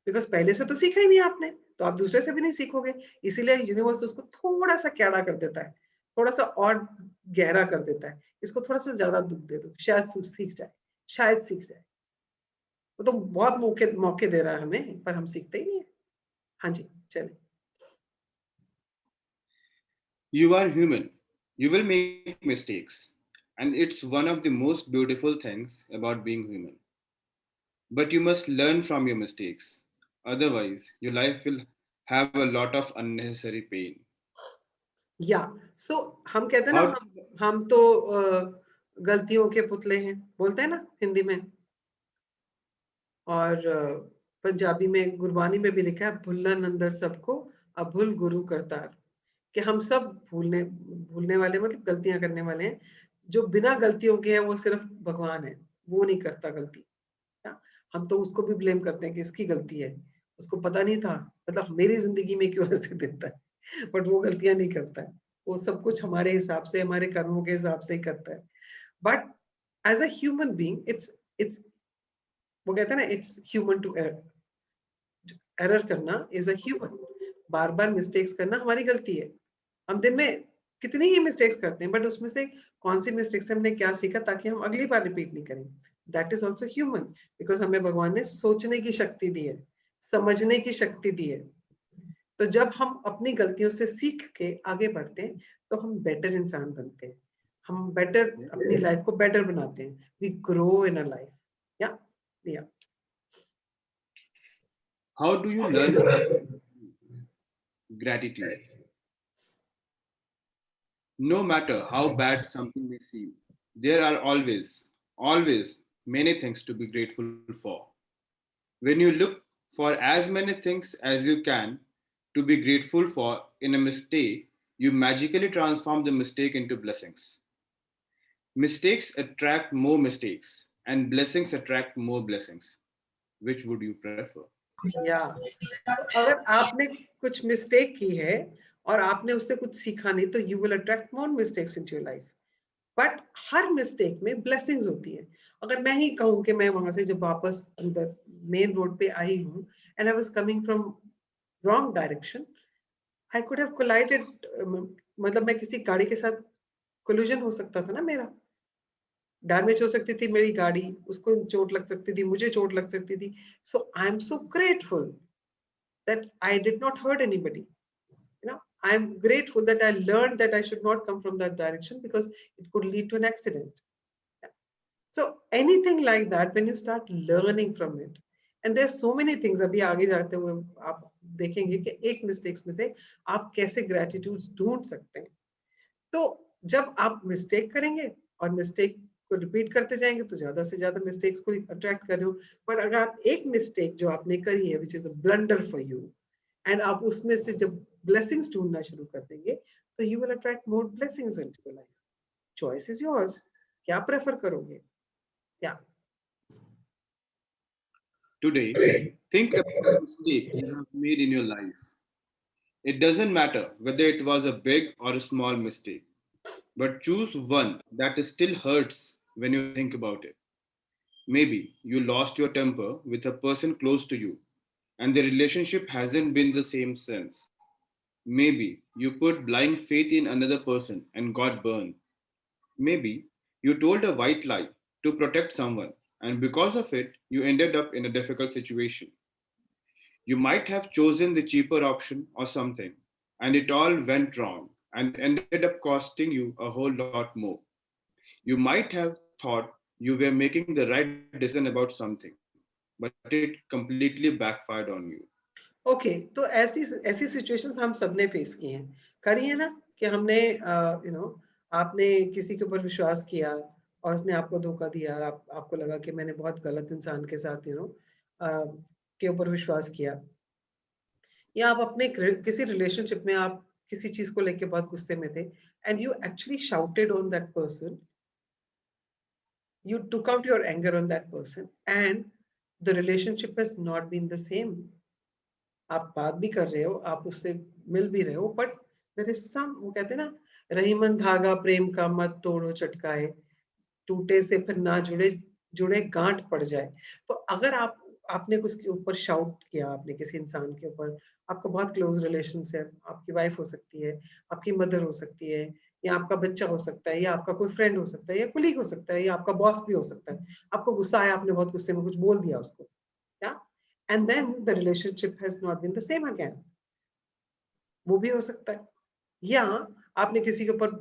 Because पहले से तो सीखा ही नहीं आपने, तो आप दूसरे से भी नहीं सीखोगे. इसीलिए यूनिवर्स उसको थोड़ा सा कैड़ा कर देता है, थोड़ा सा और गहरा कर देता है. इसको थोड़ा सा ज्यादा दुख दे दो, शायद सीख जाए. वो तो बहुत मौके दे रहा है हमें, पर हम सीखते ही नहीं है. हाँ जी, चलिए। You are human. You will make mistakes. And it's one of the most beautiful things about being human. But you must learn from your mistakes. Otherwise, your life will have a lot of unnecessary pain. या सो हम कहते हैं ना, How हम तो गलतियों के पुतले हैं, बोलते हैं ना हिंदी में। और पंजाबी में गुरबानी में भी लिखा है, भुल्लन अंदर सबको अभुल गुरु करतार, कि हम सब भूलने वाले, मतलब गलतियां करने वाले हैं। जो बिना गलतियों के है वो सिर्फ भगवान है, वो नहीं करता गलती। हम तो उसको भी ब्लेम करते हैं कि इसकी गलती है, उसको पता नहीं था, मतलब मेरी जिंदगी में क्यों ऐसे देता है, बट वो गलतियां नहीं करता है। वो सब कुछ हमारे हिसाब से, हमारे कर्मों के हिसाब से ही करता है। But as a human being, it's वो कहते हैं ना, इट्स ह्यूमन टू एरर करना इज अ ह्यूमन। बार बार मिस्टेक्स करना हमारी गलती है। हम दिन में कितनी ही मिस्टेक्स करते हैं, बट उसमें से कौन सी मिस्टेक से हमने क्या सीखा ताकि हम अगली बार रिपीट नहीं करें। That is also human, because हमें भगवान ने सोचने की शक्ति दी है, समझने की शक्ति दी है। तो जब हम अपनी गलतियों से सीख के आगे बढ़ते हैं तो हम बेटर इंसान बनते हैं, हम बेटर अपनी लाइफ को बेटर बनाते हैं। We grow in a life. या how do you learn from gratitude? No matter how bad something may seem, there are always many things to be grateful for. When you look for as many things as you can to be grateful for in a mistake, you magically transform the mistake into blessings. Mistakes attract more mistakes, and blessings attract more blessings. Which would you prefer? या अगर आपने कुछ mistake की है और आपने उससे कुछ सीखा नहीं, तो you will attract more mistakes into your life. But her mistake में ब्लेसिंग्स होती है। अगर मैं ही कहूँ कि मैं वहां से जब वापस अंदर मेन रोड पे आई हूँ and I was coming from wrong direction, I could have collided, मतलब मैं किसी गाड़ी के साथ कोलिजन हो सकता था ना, मेरा डैमेज हो सकती थी मेरी गाड़ी, उसको चोट लग सकती थी, मुझे चोट लग सकती थी। So I am so grateful that I did not hurt anybody. You know, I'm grateful that I learned that I should not come from that direction because it could lead to an accident. So anything like that, when you start learning from it, and there's so many things, अभी आगे जाते हुए आप देखेंगे कि एक mistakes में से आप कैसे ग्रेटिट्यूड ढूंढ सकते हैं। तो जब आप मिस्टेक करेंगे और मिस्टेक को रिपीट करते जाएंगे तो ज्यादा से ज्यादा मिस्टेक्स को अट्रैक्ट कर रहे हो। पर अगर आप एक मिस्टेक जो आपने करी है, which is a blunder for you, and आप उसमें से जब ब्लेसिंग्स ढूंढना शुरू कर देंगे, तो you will attract more blessings into your life. Choice is yours, क्या प्रेफर करोगे? या Today, think about a mistake you have made in your life. It doesn't matter whether it was a big or a small mistake, but choose one that still hurts when you think about it. Maybe you lost your temper with a person close to you, and the relationship hasn't been the same since. Maybe you put blind faith in another person and got burned. Maybe you told a white lie to protect someone, and because of it, you ended up in a difficult situation. You might have chosen the cheaper option or something, and it all went wrong and ended up costing you a whole lot more. You might have thought you were making the right decision about something, but it completely backfired on you. Okay, तो ऐसी ऐसी situations हम सबने face की हैं, करी है ना, कि हमने आपने किसी के ऊपर विश्वास किया और उसने आपको धोखा दिया। आपको लगा कि मैंने बहुत गलत इंसान के साथ के ऊपर विश्वास किया, या आप अपने किसी रिलेशनशिप में आप किसी चीज को लेके बहुत गुस्से में थे and you actually shouted on that person, you took out your anger on that person and the relationship has not been the same. आप बात भी कर रहे हो, आप उससे मिल भी रहे हो, बट देयर इज सम, वो कहते हैं ना, रहीमन धागा प्रेम का मत तोड़ो चटकाए, टूटे से फिर ना जुड़े जुड़े गांठ पड़ जाए। तो अगर आपने उसके ऊपर शाउट किया, आपने किसी इंसान के ऊपर, आपका बहुत क्लोज रिलेशन है, आपकी वाइफ हो सकती है, आपकी मदर हो सकती है, या आपका बच्चा हो सकता है, या आपका कोई फ्रेंड हो सकता है, या कुलीग हो सकता है, या आपका बॉस भी हो सकता है। आपको गुस्सा आया, आपने बहुत गुस्से में कुछ बोल दिया उसको, या and then the relationship has not been the same again. वो भी हो सकता है, या आपने किसी के ऊपर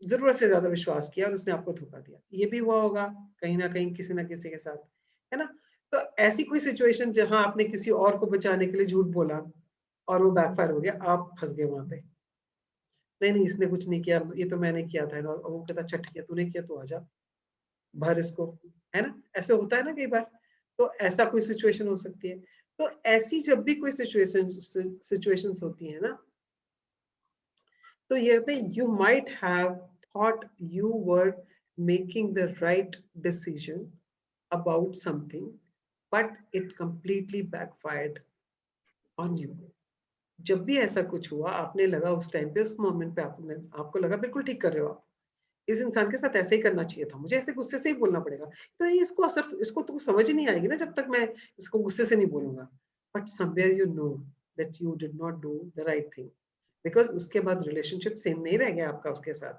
जरूरत से ज्यादा विश्वास किया और उसने आपको धोखा दिया, ये भी हुआ होगा कहीं ना किसी के साथ, है ना। तो ऐसी कोई सिचुएशन जहां आपने किसी और को बचाने के लिए झूठ बोला और वो बैकफायर हो गया, आप फंस गए वहां पे, नहीं नहीं इसने कुछ नहीं किया, ये तो मैंने किया था, और वो कहता अच्छा ठीक है तूने किया तो आजा भर इसको, है ना, ऐसे होता है ना कई बार। तो ऐसा कोई सिचुएशन हो सकती है। तो ऐसी जब भी कोई सिचुएशंस होती है ना, तो ये कहते हैं you might have thought you were making the right decision about something, but it completely backfired on you. जब भी ऐसा कुछ हुआ, आपने लगा उस टाइम पे, उस मोमेंट पे आपको लगा बिल्कुल ठीक कर रहे हो आप, इस इंसान के साथ ऐसे ही करना चाहिए था, मुझे ऐसे गुस्से से ही बोलना पड़ेगा, तो ये इसको असर, इसको तो समझ ही नहीं आएगी ना जब तक मैं इसको गुस्से से नहीं बोलूंगा। But somewhere you know that you did not do the right thing, because उसके बाद रिलेशनशिप सेम नहीं रह गया आपका उसके साथ।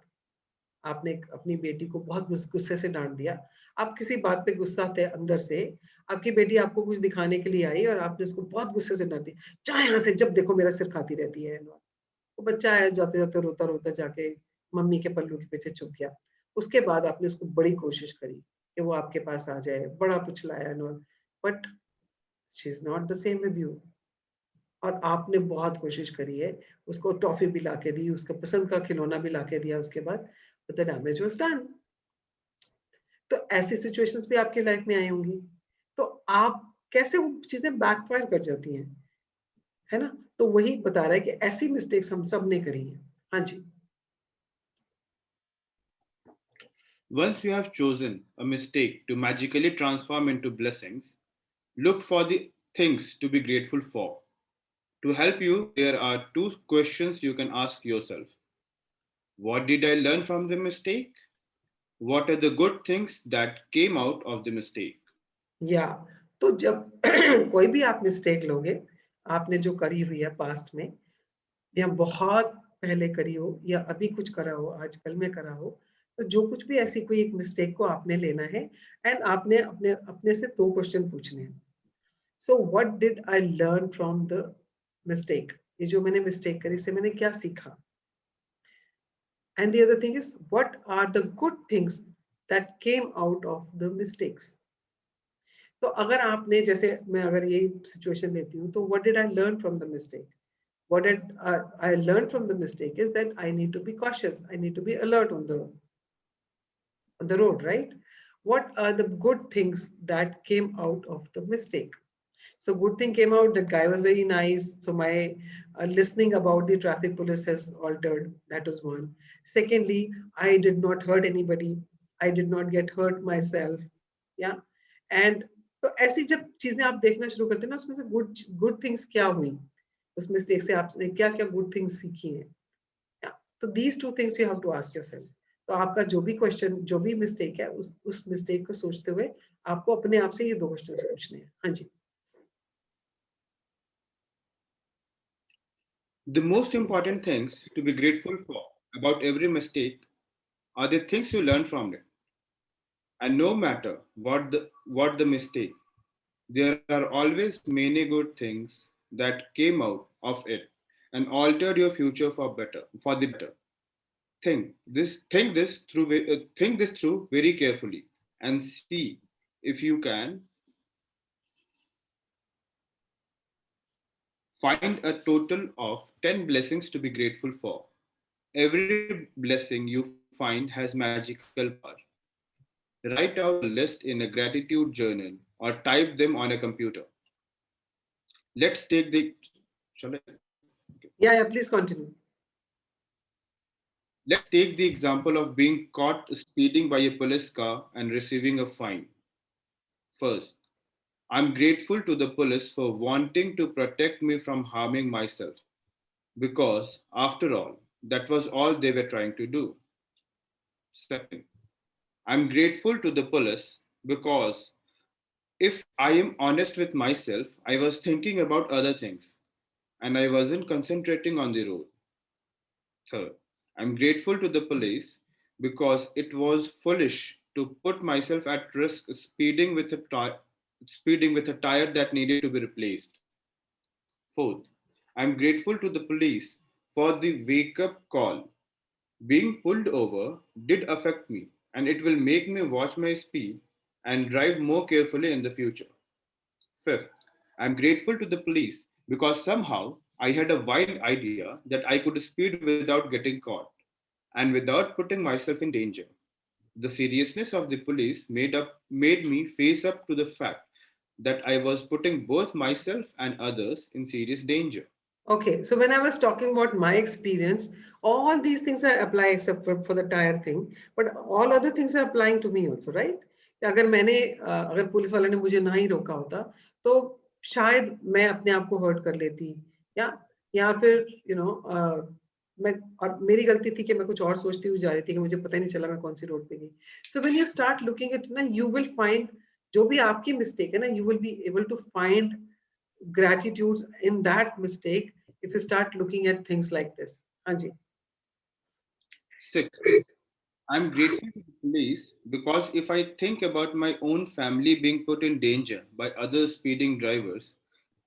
आपने अपनी बेटी को बहुत गुस्से से डांट दिया, आप किसी बात पे गुस्सा थे अंदर से, आपकी बेटी आपको कुछ दिखाने के लिए आई और आपने उसको बहुत गुस्से से डांट दी, चाहे यहाँ से जब देखो मेरा सिर खाती रहती है। वो बच्चा है, जाते जाते रोता रोता जाके मम्मी के पल्लू के पीछे छुप गया। उसके बाद आपने उसको बड़ी कोशिश करी कि वो आपके पास आ जाए, बड़ा पुचलाया, but she is not the same with you. और आपने बहुत कोशिश करी है, उसको टॉफी भी लाके दी, उसका पसंद का खिलौना भी लाके दिया, उसके बाद द डैमेज वाज डन। तो ऐसी सिचुएशंस भी आपकी लाइफ में आई होंगी, तो आप कैसे वो चीजें बैकफायर कर जाती हैं, है ना। तो वही बता रहा है कि ऐसी मिस्टेक्स हम सब ने करी हैं। हाँ जी। Once you have chosen a mistake to magically transform into blessings, look for the things to be grateful for. To help you, there are two questions you can ask yourself. What did I learn from the mistake? What are the good things that came out of the mistake? या तो जब कोई भी आप mistake लोगे, आपने जो करी हुई है पास्ट में, या बहुत पहले करी हो या अभी कुछ करा हो, आजकल में करा हो, तो जो कुछ भी ऐसी कोई एक मिस्टेक को आपने लेना है, एंड आपने अपने अपने से दो क्वेश्चन पूछने हैं। So what did I learn from the mistake, ये जो मैंने मिस्टेक करी इससे मैंने क्या सीखा। And the other thing is what are the good things that came out of the mistakes. तो अगर आपने, जैसे मैं अगर यही सिचुएशन लेती हूँ, तो what did I learn from the mistake, what did I learned from the mistake is that I need to be cautious, I need to be alert on the road, right? What are the good things that came out of the mistake? So good thing came out, that guy was very nice, so my listening about the traffic police has altered, that was one. Secondly, I did not hurt anybody, I did not get hurt myself, yeah. And तो ऐसी जब चीजें आप देखना शुरू करते हैं ना, उसमें से good things क्या हुई, उस मिस्टेक से आपने क्या क्या गुड थिंग्स सीखी हैं। तो these two things you have to ask yourself. तो आपका जो भी क्वेश्चन, जो भी मिस्टेक है, उस मिस्टेक को सोचते हुए आपको अपने आप से ये दो क्वेश्चन पूछने हैं। हाँ जी। The most important things to be grateful for about every mistake are the things you learn from it. And no matter what the mistake, there are always many good things that came out of it and altered your future for the better. Think this through very carefully and see if you can find a total of 10 blessings to be grateful for. Every blessing you find has magical power. Write out a list in a gratitude journal or type them on a computer. Let's take the shall I? Yeah, please continue. Let's take the example of being caught speeding by a police car and receiving a fine. First, I'm grateful to the police for wanting to protect me from harming myself, because, after all, that was all they were trying to do. Second, I'm grateful to the police because if I am honest with myself, I was thinking about other things and I wasn't concentrating on the road. Third, I'm grateful to the police because it was foolish to put myself at risk speeding with a speeding with a tire that needed to be replaced. Fourth, I'm grateful to the police for the wake up call. Being pulled over did affect me, and it will make me watch my speed and drive more carefully in the future. Fifth, I'm grateful to the police because somehow I had a wild idea that I could speed without getting caught and without putting myself in danger. The seriousness of the police made me face up to the fact that I was putting both myself and others in serious danger. Okay, so when I was talking about my experience, all these things I apply except for the tire thing, but all other things are applying to me also, right? कि अगर police वाले ने मुझे ना ही रोका होता, तो शायद मैं अपने आप को हर्ट कर लेती, या फिर मैं और मेरी गलती थी कि मैं कुछ और सोचती हुई जा रही थी कि मुझे पता ही नहीं चला मैं कौन सी रोड पे गई. So when you start looking at ना, you will find जो भी आपकी मिस्टेक है ना, you will be able to find gratitudes in that mistake if you start looking at things like this. Anji. Sixth, I'm grateful to the police because if I think about my own family being put in danger by other speeding drivers,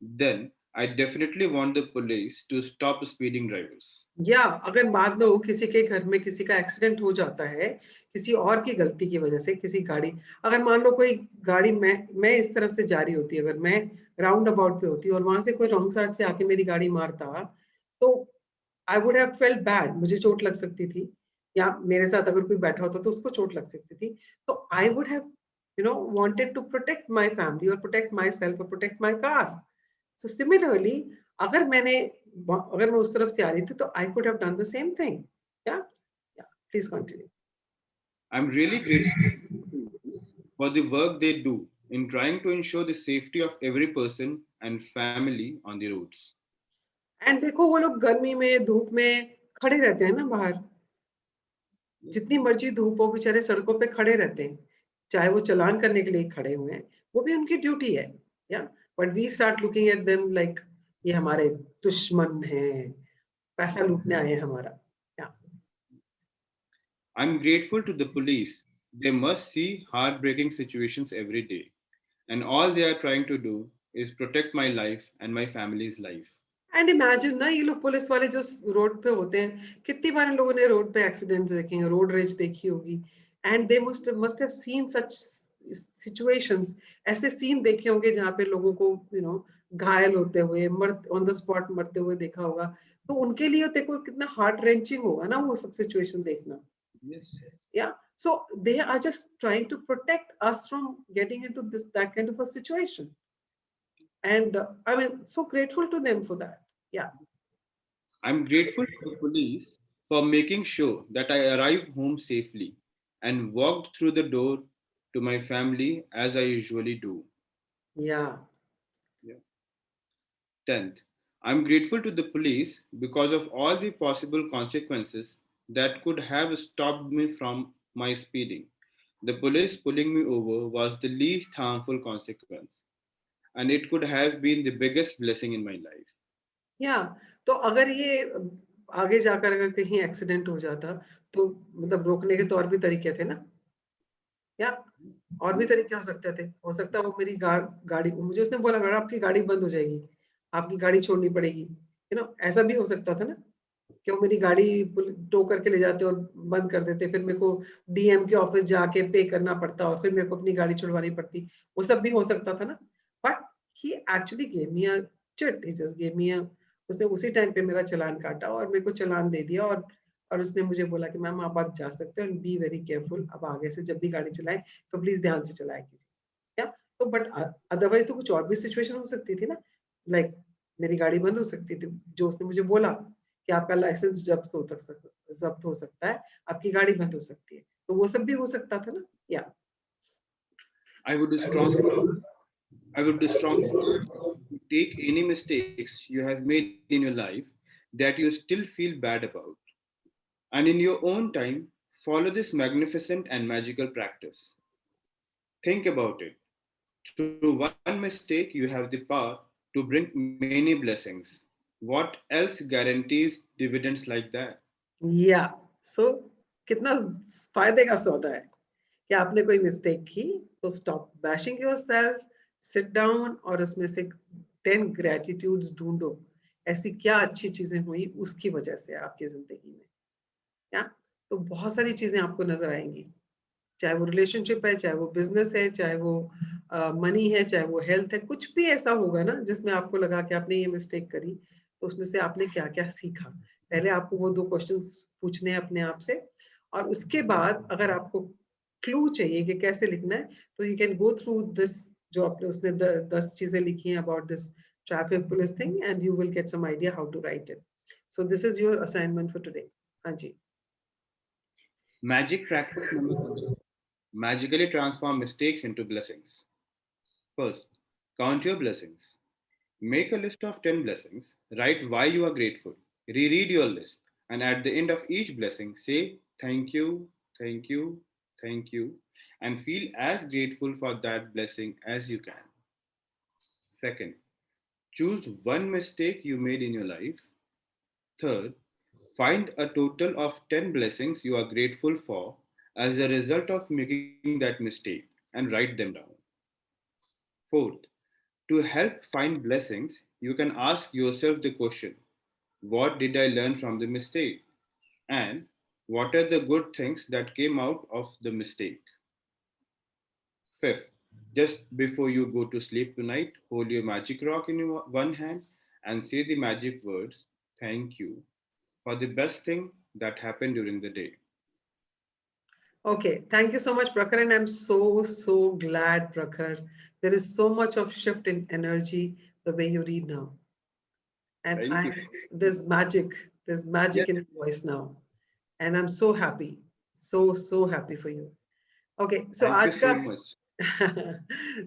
then I definitely want the police to stop speeding drivers. या अगर मान लो किसी के घर में किसी का accident हो जाता है किसी और की गलती की वजह से, किसी गाड़ी, अगर मान लो कोई गाड़ी मैं इस तरफ से जा रही होती, अगर मैं राउंड अबाउट पे होती और वहां से कोई रॉन्ग साइड से आके मेरी गाड़ी मारता, तो I would have felt bad, मुझे चोट लग सकती थी, या मेरे साथ अगर कोई बैठा होता तो उसको चोट लग सकती थी. तो I would have wanted to protect my family or protect myself or protect my car. So similarly, अगर मैं उस तरफ से आ रही थी तो I could have done the same thing. Yeah, please continue. I'm really grateful for the work they do in trying to ensure the safety of every person and family on the roads. And देखो वो लोग गर्मी में धूप में खड़े रहते हैं ना बाहर, जितनी मर्जी धूप हो बेचारे सड़कों पे खड़े रहते हैं, चाहे वो चलान करने के लिए खड़े हुए हैं, वो भी उनकी ड्यूटी है. या but we start looking at them like ये हमारे दुश्मन हैं, पैसा लूटने आए हैं हमारा. I'm grateful to the police. They must see heartbreaking situations every day, and all they are trying to do is protect my life and my family's life. And imagine ना, ये लोग पुलिस वाले जो रोड पे होते हैं, कितनी बार इन लोगों ने रोड पे एक्सीडेंट्स देखे हैं, रोड रेज देखी होगी, and they must have seen such situations, ऐसे सीन देखे होंगे जहाँ पे लोगों को घायल होते हुए ऑन द स्पॉट मरते हुए देखा होगा. तो उनके लिए देखो कितना हार्ट रेंचिंग होगा ना वो सब सिचुएशन देखना. Yeah, so they are just trying to protect us from getting into that kind of a situation, and I mean, so grateful to them for that. Yeah. I'm grateful to the police for making sure that I arrived home safely and walked through the door to my family as I usually do. Yeah. 10th, I'm grateful to the police because of all the possible consequences that could have stopped me from my speeding. The police pulling me over was the least harmful consequence, and it could have been the biggest blessing in my life. Yeah. तो अगर ये आगे जाकर अगर कहीं accident हो जाता तो मतलब रोकने के तो और भी तरीके थे ना. या और भी तरीके हो सकते थे. हो सकता है वो मेरी गाड़ी, मुझे उसने बोला मैडम आपकी गाड़ी बंद हो जाएगी, आपकी गाड़ी छोड़नी पड़ेगी, ऐसा भी हो सकता था ना, कि वो मेरी गाड़ी टो करके ले जाते और बंद कर देते, फिर मेरे को डीएम के ऑफिस जाके पे करना पड़ता और फिर मेरे को अपनी गाड़ी छुड़वानी पड़ती. वो सब भी हो सकता था ना. But he actually gave me a chit, he just gave me उसने उसी टाइम पे मेरा चालान काटा और मेरे को चालान दे दिया, और उसने मुझे बोला कि मैम आप जा सकते हो, बी वेरी केयरफुल, अब आगे से जब भी गाड़ी चलाएं तो प्लीज ध्यान से चलाएं कीजिए. या तो बट अदरवाइज तो कुछ और भी सिचुएशन हो सकती थी ना, लाइक मेरी गाड़ी बंद हो सकती थी, जो उसने मुझे बोला कि आपका लाइसेंस जब्त हो सकता है, आपकी गाड़ी बंद हो सकती है, तो वो सब भी हो सकता था ना. या I would strongly urge you to take any mistakes you have made in your life that you still feel bad about, and in your own time follow this magnificent and magical practice. Think about it. Through one mistake you have the power to bring many blessings. What else guarantees dividends like that? या सो कितना फायदे का सौदा है कि आपने कोई mistake की तो stop bashing yourself, sit down और उसमें से 10 ग्रेटिट्यूड्स ढूंढो, ऐसी क्या अच्छी चीजें हुई उसकी वजह से आपकी जिंदगी में, क्या? तो बहुत सारी चीजें आपको नजर आएंगी, चाहे वो रिलेशनशिप है, चाहे वो बिजनेस है, चाहे वो मनी है, चाहे वो हेल्थ है, कुछ भी ऐसा होगा ना जिसमें आपको लगा कि आपने ये मिस्टेक करी, तो उसमें से आपने क्या क्या सीखा। पहले आपको वो 2 क्वेश्चंस पूछने हैं अपने आप से, और उसके बाद अगर आपको क्लू चाहिए कि कैसे लिखना है, तो you can go through this, जो आपने उसने 10 चीजें लिखी हैं about this traffic police thing, and you will get some idea how to write it. So this is your assignment for today. हाँ जी। Magic practice number 1. Magically transform mistakes into blessings. First, count your blessings. Make a list of 10 blessings. Write why you are grateful. Reread your list. And at the end of each blessing, say thank you, thank you, thank you, and feel as grateful for that blessing as you can. Second, choose one mistake you made in your life. Third, find a total of 10 blessings you are grateful for as a result of making that mistake and write them down. Fourth, to help find blessings, you can ask yourself the question, what did I learn from the mistake? And what are the good things that came out of the mistake? Fifth, just before you go to sleep tonight, hold your magic rock in your one hand and say the magic words, thank you, for the best thing that happened during the day. Okay, thank you so much, Prakhar, and I'm so glad, Prakhar. There is so much of shift in energy the way you read now, and Thank you. there's magic Yes. in your voice now, and I'm so happy, so happy for you. Okay, so Thank you आज so का much.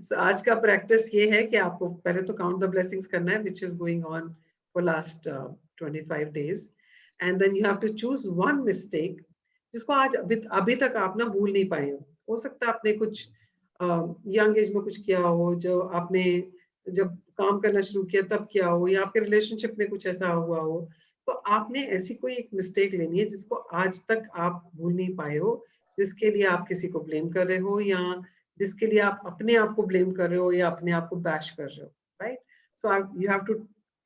so आज का practice ये है कि आपको पहले तो काउंट द ब्लेसिंग्स करना है, which is going on for last 25 days, and then you have to choose one mistake जिसको आज अभी तक आप ना भूल नहीं पाए हो सकता है आपने कुछ यंग एज में कुछ किया हो, जो आपने जब काम करना शुरू किया तब किया हो, या आपके रिलेशनशिप में कुछ ऐसा हुआ हो, तो आपने ऐसी कोई एक मिस्टेक लेनी है जिसको आज तक आप भूल नहीं पाए हो, जिसके लिए आप किसी को ब्लेम कर रहे हो, या जिसके लिए आप अपने आप को ब्लेम कर रहे हो, या अपने आप को बैश कर रहे हो, right? So you have to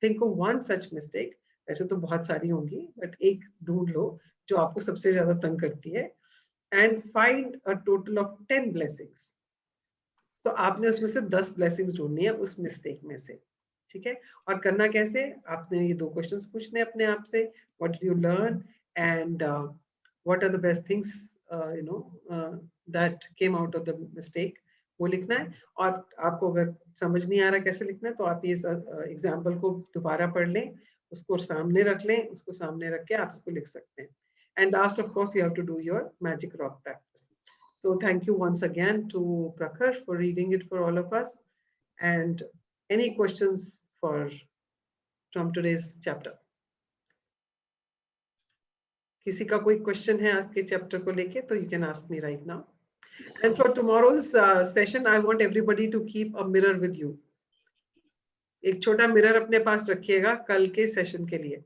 think of one such mistake. ऐसे तो बहुत सारी होंगी, बट एक ढूंढ लो जो आपको सबसे ज्यादा तंग करती है, and find a total of 10 blessings. तो आपने उसमें से 10 ब्लेसिंग्स ढूंढनी है उस मिस्टेक में से, ठीक है? और करना कैसे? आपने ये 2 क्वेश्चंस पूछने अपने आप से, what did you learn, and what are the best things that came out of the mistake, वो लिखना है। और आपको अगर समझ नहीं आ रहा कैसे लिखना है, तो आप ये एग्जाम्पल को दोबारा पढ़ लें, उसको सामने रख लें, उसको सामने रख के आप इसको लिख सकते हैं। And last, of course, you have to do your magic rock practice. So thank you once again to Prakhar for reading it for all of us. And any questions from today's chapter? किसी का कोई question है आज के chapter को लेके, तो you can ask me right now. And for tomorrow's session, I want everybody to keep a mirror with you. एक छोटा मिरर अपने पास रखिएगा कल के सेशन के लिए,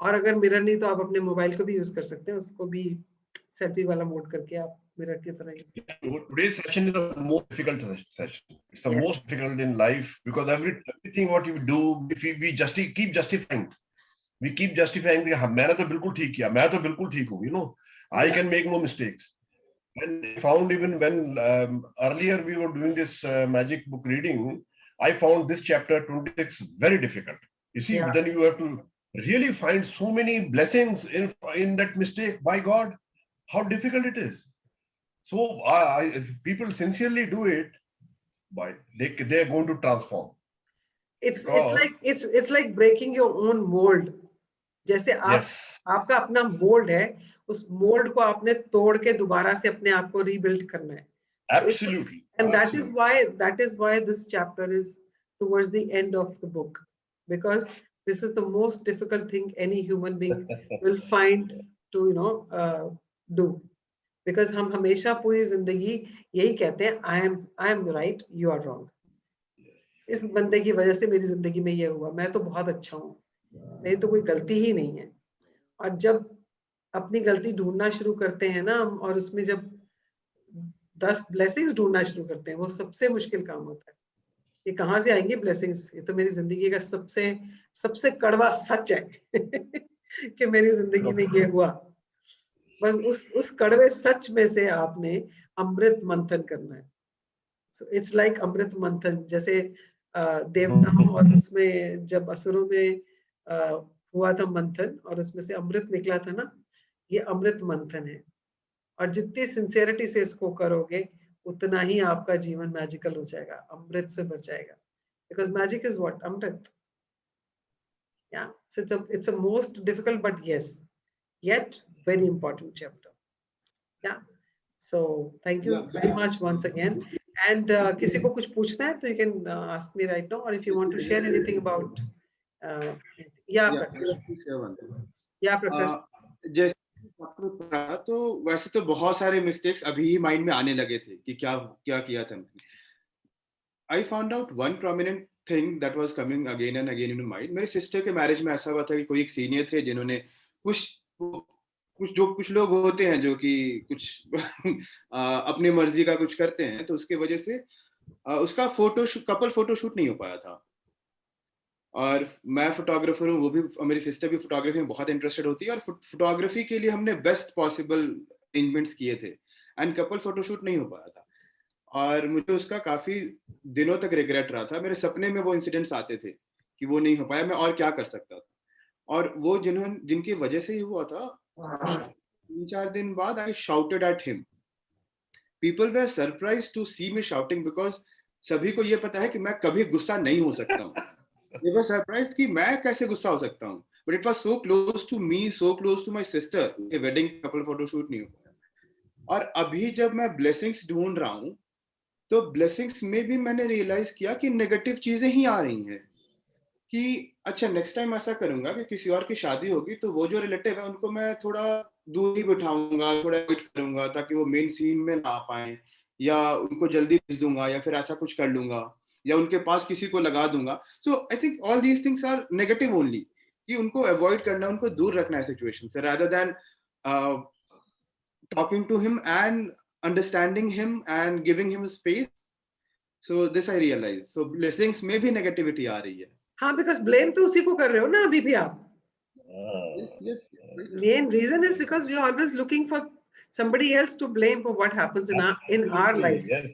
और अगर मिरर नहीं तो आप अपने मोबाइल को भी यूज कर सकते हैं, उसको भी सेल्फी वाला मोड करके आप मिरर की तरह यूज कर सकते हैं। Today's session is the most difficult session. It's the most difficult in life because everything what you do, if we keep justifying. We keep justifying कि हाँ मैंने तो बिल्कुल ठीक किया, मैं तो बिल्कुल ठीक हूँ, you know, I can make no mistakes. And I found even when earlier we were doing this magic book reading, I found this chapter 26 very difficult. You see, then you have to really find so many blessings in that mistake. By God, how difficult it is. So if people sincerely do it, they are going to transform. It's like breaking your own mold. जैसे आपका अपना mould है, उस mould को आपने तोड़ के दोबारा से अपने आप को रीबिल्ड करना है. Absolutely. And that is why this chapter is towards the end of the book, because this is the most difficult thing any human being will find to do. Because हम हमेशा पूरी जिंदगी यही कहते हैं, I am right, you are wrong. इस बंदे की वजह से मेरी जिंदगी में ये हुआ, मैं तो बहुत अच्छा हूँ, मेरी तो कोई गलती ही नहीं है. और जब अपनी गलती ढूंढना शुरू करते हैं ना, और उसमें जब 10 ब्लेसिंग्स ढूंढना शुरू करते हैं, वो सबसे मुश्किल काम होता है। ये कहाँ से आएंगे ब्लेसिंग्स? ये तो मेरी जिंदगी का सबसे कड़वा सच है कि मेरी जिंदगी में ये हुआ। बस उस कड़वे सच में से आपने अमृत मंथन करना है। सो इट्स लाइक अमृत मंथन, जैसे देवताओं और उसमें जब असुरों में हुआ था मंथन और उसमें से अमृत निकला था ना, ये अमृत मंथन है। और जितनी सिंसियरिटी से इसको करोगे उतना ही आपका जीवन मैजिकल हो जाएगा, अमृत से भर जाएगा। Because magic is what? अमृत। Yeah, so it's a most difficult, but yes, yet very important chapter. Yeah. So thank you very much once again. And किसी को कुछ पूछना है तो you can ask me right now, or if you want to share anything about जैसे पढ़ा तो वैसे तो बहुत सारे मिस्टेक्स अभी ही माइंड में आने लगे थे कि क्या किया था। I found out one prominent thing that was coming again and again in my mind. मेरे सिस्टर के मैरिज में ऐसा हुआ था कि कोई एक सीनियर थे जिन्होंने कुछ लोग होते हैं जो कि कुछ अपनी मर्जी का कुछ करते हैं, तो उसके वजह से उसका कपल फोटोशूट नहीं हो पाया था। और मैं फोटोग्राफर हूँ, वो भी, मेरी सिस्टर भी फोटोग्राफी में बहुत इंटरेस्टेड होती है, और फोटोग्राफी के लिए हमने बेस्ट पॉसिबल अरेंजमेंट्स किए थे एंड कपल फोटोशूट नहीं हो पाया था। और मुझे उसका काफी दिनों तक रिग्रेट रहा था। मेरे सपने में वो इंसिडेंट्स आते थे कि वो नहीं हो पाया, मैं और क्या कर सकता था। और वो जिनकी वजह से ही हुआ था, 3-4 दिन बाद I shouted at him. People were surprised to see me shouting, because सभी को ये पता है कि मैं कभी गुस्सा नहीं हो सकता हूँ। They were surprised कि मैं कैसे गुस्सा हो सकता हूँ, but it was so close to me, so close to my sister कि wedding couple photoshoot नहीं हो पाया। और अभी जब मैं blessings ढूंढ रहा हूँ तो blessings में भी मैंने realize किया कि negative चीजें ही आ रही हैं कि अच्छा नेक्स्ट टाइम ऐसा करूंगा कि किसी और की शादी होगी तो वो जो रिलेटिव है उनको मैं थोड़ा दूर ही बिठाऊंगा, थोड़ा वेट करूंगा ताकि वो मेन सीन में ना आ पाए, या उनको जल्दी भेज दूंगा, या फिर ऐसा कुछ कर लूंगा, या उनके पास किसी को लगा दूंगा। So I think all these things are negative only, कि उनको अवॉइड करना, उनको दूर रखना है सिचुएशन से, rather than talking to him and understanding him and giving him space. So this I realize. So blessings में भी negativity आ रही है। हाँ, because blame तो उसी को कर रहे हो ना अभी भी आप। Yes. Main reason is because we are always looking for somebody else to blame for what happens in our life. Yes.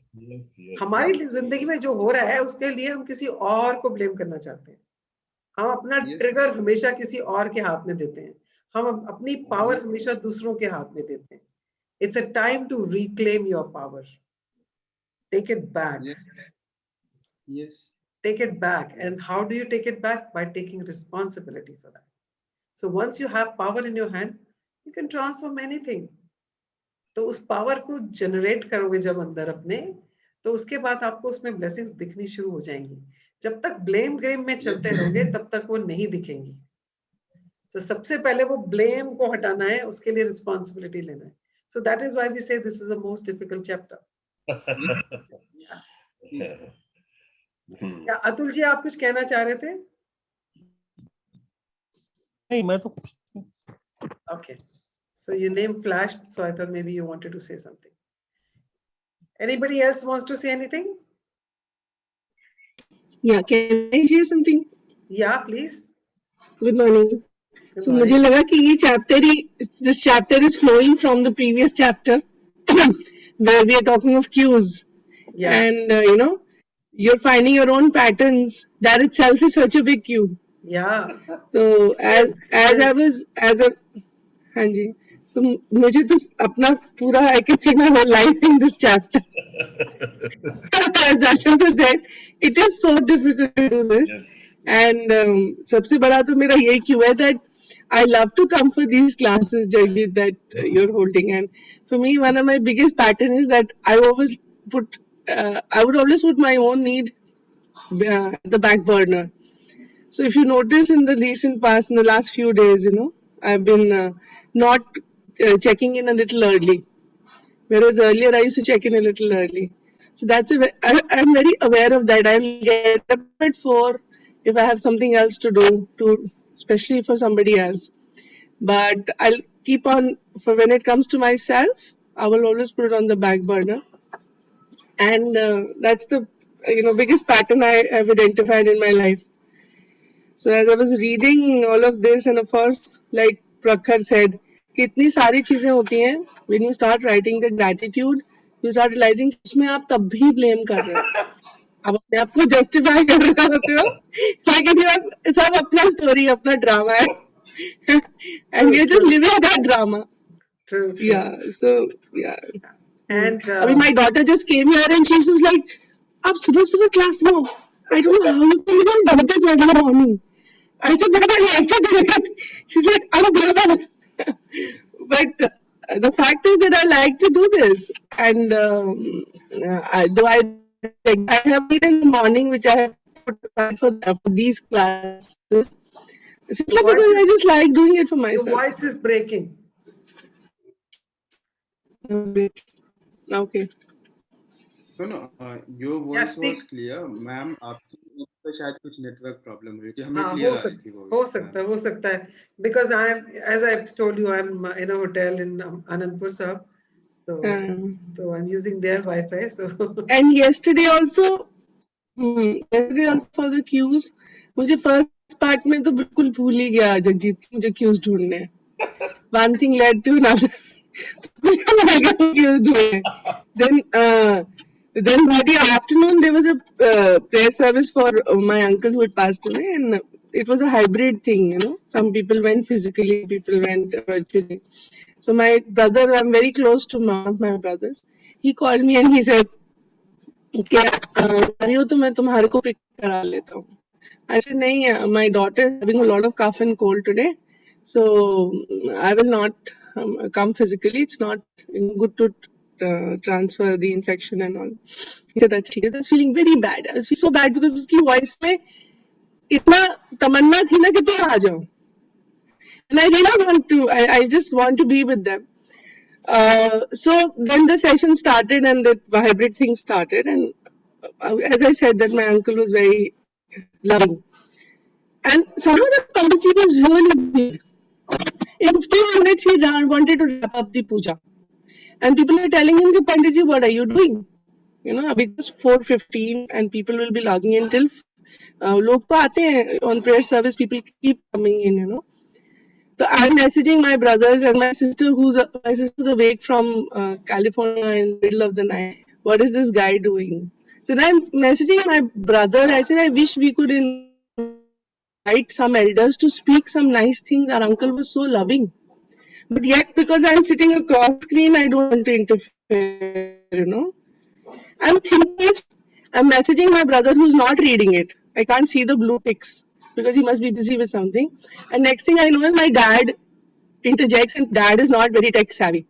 हमारी जिंदगी में जो हो रहा है उसके लिए हम किसी और को ब्लेम करना चाहते हैं। हम अपना ट्रिगर हमेशा किसी और के हाथ में देते हैं। हम अपनी पावर हमेशा दूसरों के हाथ में देते हैं। It's a time to reclaim your power. Take it back. Yes. Take it back. And how do you take it back? By taking responsibility for that. So once you have power in your hand, you can transform anything. तो उस power को generate करोगे जब अंदर अपने, तो उसके बाद आपको उसमें ब्लेसिंग्स दिखनी शुरू हो जाएंगी। जब तक ब्लेम गेम में चलते रहोगे तब तक वो नहीं दिखेंगी। तो सबसे पहले वो ब्लेम को हटाना है, उसके लिए रिस्पॉन्सिबिलिटी लेना है। So that is why we say this is the most difficult chapter. क्या अतुल जी आप कुछ कहना चाह रहे थे? नहीं, मैं तो Okay. So your name flashed, so I thought maybe you wanted to say something. Anybody else wants to say anything? Yeah, can I share something? Yeah, please. Good morning. Good So morning. मुझे लगा कि ये this chapter is flowing from the previous chapter where we are talking of cues. Yeah. And you're finding your own patterns. That itself is such a big cue. Yeah. So as हाँ जी, तो मुझे तो अपना पूरा I can see my whole life in this chapter. Dasha was that it is so difficult to do this. Yes. And सबसे बड़ा तो मेरा यही क्यों है that I love to come for these classes, Jagdeep, that you're holding. And for me, one of my biggest pattern is that I would always put my own need at the back burner. So if you notice in the recent past, in the last few days, I've been not checking in a little early. Whereas earlier I used to check in a little early. So I'm very aware of that. I'll get up at 4 if I have something else to do, especially for somebody else. But I'll keep on, for when it comes to myself, I will always put it on the back burner. And that's the biggest pattern I've identified in my life. So as I was reading all of this, and of course, like Prakhar said, कि इतनी सारी चीजें होती हैं. When you start writing the gratitude, you start realizing कि उसमें आप तब भी blame कर रहे हो. आप अपने आप को justify कर रहे होते हो. ताकि आप सब अपना story, अपना drama है. And we are just living that drama. True. Yeah. So yeah. And I mean, my daughter just came here and she's just like, "आप सुबह सुबह class में हो. I don't know how you can even do this early in the morning." I said, "But I like to do it." She's like, "I'm a brother." But the fact is that I like to do this, and though I have it in the morning, which I have put aside for these classes, simply because I just like doing it for your myself. voice is breaking. Okay. No, your Yeah, voice was speak. clear, ma'am. आपकी net पे शायद कुछ network problem हुई कि हमें हाँ, clear आ रही थी हो सकता है, because as I've told you, I'm in a hotel in Anandpur Sahib, so I'm using their Wi-Fi. So And yesterday also for the queues, मुझे first part में तो बिल्कुल भूल ही गया जगजीत कि मुझे queues ढूंढने हैं. One thing led to another. Then by the afternoon there was a prayer service for my uncle who had passed away, and it was a hybrid thing. Some people went physically, people went virtually. So my brother, I'm very close to one of my brothers. He called me and he said, "क्या आ रही हो तो मैं तुम्हारे को pick करा लेता हूँ." I said, "नहीं, my daughter is having a lot of cough and cold today, so I will not come physically. It's not good to transfer the infection and all." He said, "अच्छा ठीक है." I was feeling very bad. I was feeling so bad because उसकी voice में इतना तमन्ना थी ना कि तुम आ जाओ. And I really want to. I just want to be with them. So then the session started and the hybrid thing started, and as I said, that my uncle was very loving, and somehow the Panditji was really big. In 15 minutes, he wanted to wrap up the puja, and people are telling him, "Panditji, what are you doing?" Abhi just 4:15, and people will be logging in till. लोग तो आते हैं on prayer service. People keep coming in. So I'm messaging my brothers and my sister who's awake from California in the middle of the night. What is this guy doing? So then I'm messaging my brother. I said, I wish we could invite some elders to speak some nice things. Our uncle was so loving. But yet, because I'm sitting across screen, I don't want to interfere. I'm thinking, I'm messaging my brother who's not reading it. I can't see the blue ticks because he must be busy with something. And next thing I know is my dad interjects, and dad is not very tech savvy.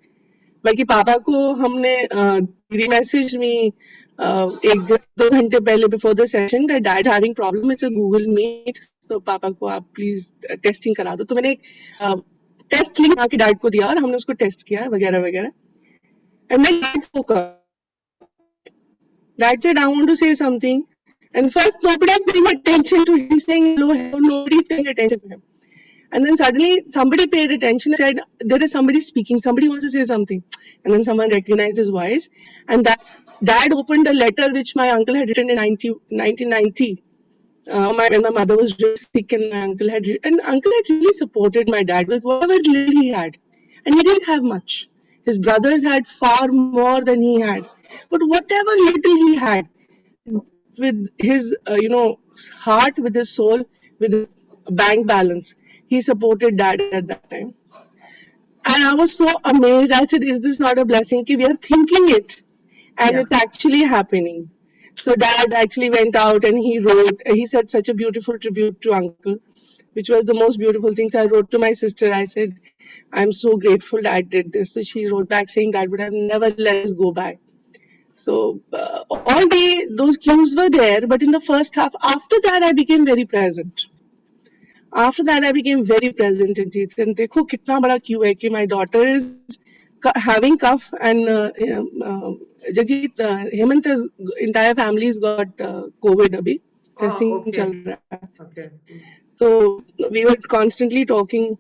बाकी पापा को हमने message में 1-2 घंटे पहले before the session that dad having problem, it's a Google Meet, तो पापा को आप प्लीज टेस्टिंग करा दो. तो मैंने एक टेस्ट लिंक आके डैड को दिया और हमने उसको टेस्ट किया वगैरह वगैरह. And then dad spoke up. Dad said, "I want to say something." And first, nobody's paying attention to him saying hello, nobody's paying attention to him. And then suddenly somebody paid attention and said, "There is somebody speaking, somebody wants to say something." And then someone recognized his voice. And that dad opened a letter which my uncle had written in 1990. When my mother was really sick, and my uncle had really supported my dad with whatever little he had. And he didn't have much. His brothers had far more than he had. But whatever little he had, with his, heart, with his soul, with his bank balance, he supported dad at that time. And I was so amazed. I said, "Is this not a blessing? We are thinking it, and it's actually happening." So dad actually went out and he said such a beautiful tribute to uncle, which was the most beautiful thing. So I wrote to my sister. I said, "I'm so grateful dad did this." So she wrote back saying dad would have never let us go by. So all day those cues were there, but in the first half, after that I became very present. After that I became very present, Ajit. And देखो कितना बड़ा Q है कि my daughter is having cough, and Jagjeet, Hemanth's entire family has got COVID abhi. Testing चल रहा है. Okay. So we were constantly talking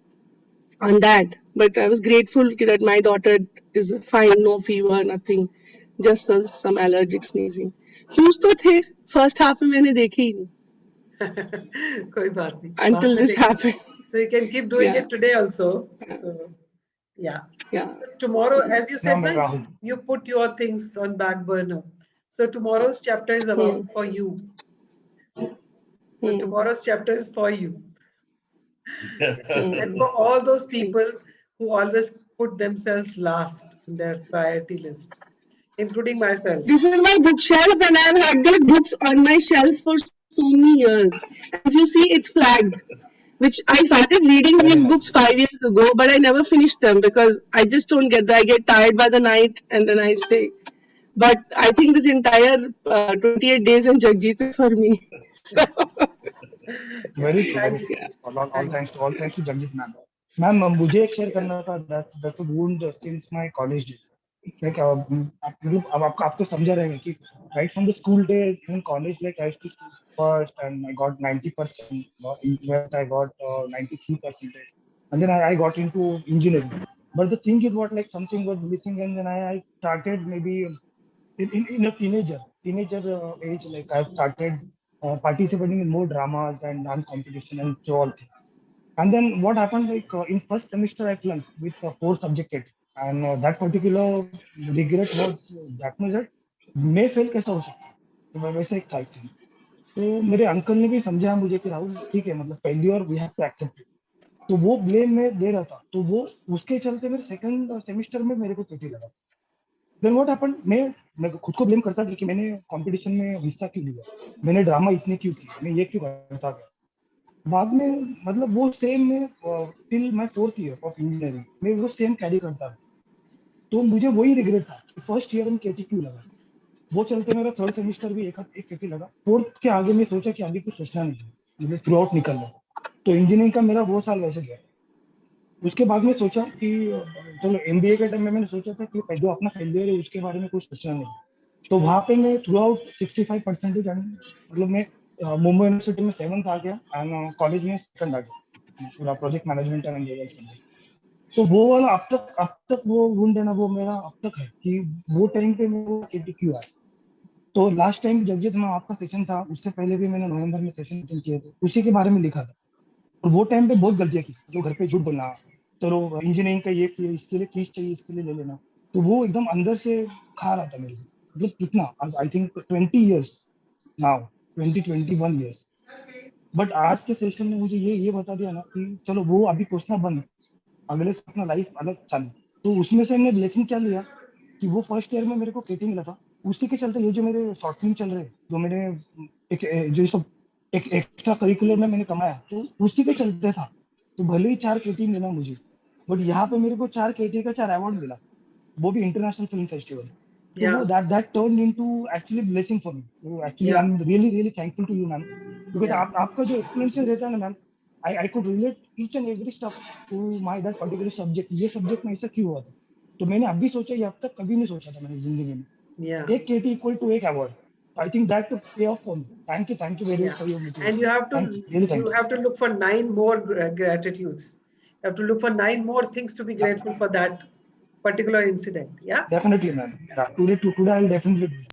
on that, but I was grateful that my daughter is fine, no fever, nothing. just some allergic sneezing. Cues तो थे, first half में मैंने देखे ही नहीं कोई बात नहीं, until this happened. So you can keep doing Yeah. it today also. So yeah. Yeah. So tomorrow, as you said, मैं Rahul. you put your things on back burner. So tomorrow's chapter is about for you. So tomorrow's chapter is for you. And for all those people who always put themselves last in their priority list, including myself. This is my bookshelf, and I've had these books on my shelf for so many years. And if you see, it's flagged. Which I started reading these books 5 years ago, but I never finished them because I just don't get there. I get tired by the night, and then I say. But I think this entire 28 days in Jagjit is for me. So, Very true. Thank you. All thanks to Jagjit ma'am. Ma'am, मुझे एक share करना था. That's a wound since my college days. Like मतलब अब आपको समझा रहेगा कि right from the school days in college, like I used to school first and I got 90%. In West I got 93%, and then I got into engineering. But the thing is, what like something was missing, and then I started maybe in a teenager age, like I've started participating in more dramas and dance competition and so all things. And then what happened, like in first semester I flunked with 4 subject, and that particular regret was that much that मैं fail कैसा हो सकता, तो मैं वैसे एक था. तो मेरे अंकल ने भी समझाया मुझे कि राहुल ठीक है, मतलब failure we have to accept it. तो वो ब्लेम मैं दे रहा था, तो वो उसके चलते मेरे सेकंड सेमेस्टर में मेरे को केटी लगा. देन व्हाट हैपेंड, मैं खुद को ब्लेम करता कि मैंने कंपटीशन में हिस्सा क्यों लिया, मैंने ड्रामा इतने क्यों किए, मैं ये क्यों करता गया. बाद में मतलब वो सेम में till my 4th year of engineering मैं वो सेम कैरी करता था. तो मुझे वही रिग्रेट था कि फर्स्ट ईयर में केटी क्यों लगा. वो चलते मेरा 3rd सेमेस्टर भी एक केटी लगा. 4th के आगे मैं सोचा कि आगे कुछ सोचना नहीं, मुझे थ्रू आउट निकलना. तो इंजीनियरिंग का मेरा वो साल वैसे गया. उसके बाद में सोचा कि चलो एमबीए के टाइम में मैंने सोचा था कि जो अपना फेलियर है उसके बारे में कुछ सोचना नहीं. तो वहाँ पे मैं थ्रू आउट 65% मतलब मैं मुंबई यूनिवर्सिटी में 7th आ गया एंड कॉलेज में 2nd आ गया, पूरा प्रोजेक्ट मैनेजमेंट एंड एंजिनियरिंग. तो वो वाला अब तक वो वुंड है ना, वो मेरा अब तक है कि वो टाइम पे मेरा केटी क्यों आया. तो लास्ट टाइम जगजीत में आपका सेशन था, उससे पहले भी मैंने नवंबर में सेशन अटेंड किए थे, उसी के बारे में लिखा था. और वो टाइम पे बहुत गलतियां की, जो घर पे झूठ बोलना, चलो इंजीनियरिंग का ये इसके लिए फीस चाहिए, इसके लिए ले लेना. तो वो एकदम अंदर से खा रहा था मेरे को. मतलब कितना, I think 20 years now, 21 years. But आज के सेशन ने मुझे ये बता दिया ना कि चलो वो अभी सोचना बंद, अगले से अपना लाइफ अलग चालू. तो उसमें से हमने लेसन क्या लिया कि वो फर्स्ट ईयर में मेरे को केटी मिला था, उसी के चलते ये जो मेरे शॉर्ट फिल्म चल रहे, जो मैंने जो सब एक एक्स्ट्रा करिकुलर में मैंने कमाया, तो उसी के चलते था. तो भले ही 4 केटी मिला मुझे, बट यहाँ पे मेरे को 4 केटी का 4 अवार्ड मिला, वो भी international film festival. So that turned into actually blessing for me. So actually, I'm really thankful to you, ma'am, because आपका जो explanation रहता है ना, ma'am, I could relate each and every stuff to my that particular subject. ये subject में ऐसा क्यों हुआ था, तो मैंने अभी सोचा, ये अब तक कभी नहीं सोचा था मैंने जिंदगी में. एक केटी इक्वल टू एक award. I think that to pay off for me. Thank you very much for your meeting. And you have to look for 9 more gratitudes. You have to look for 9 more things to be grateful for that particular incident. Yeah, definitely, ma'am. Today I'll definitely do it.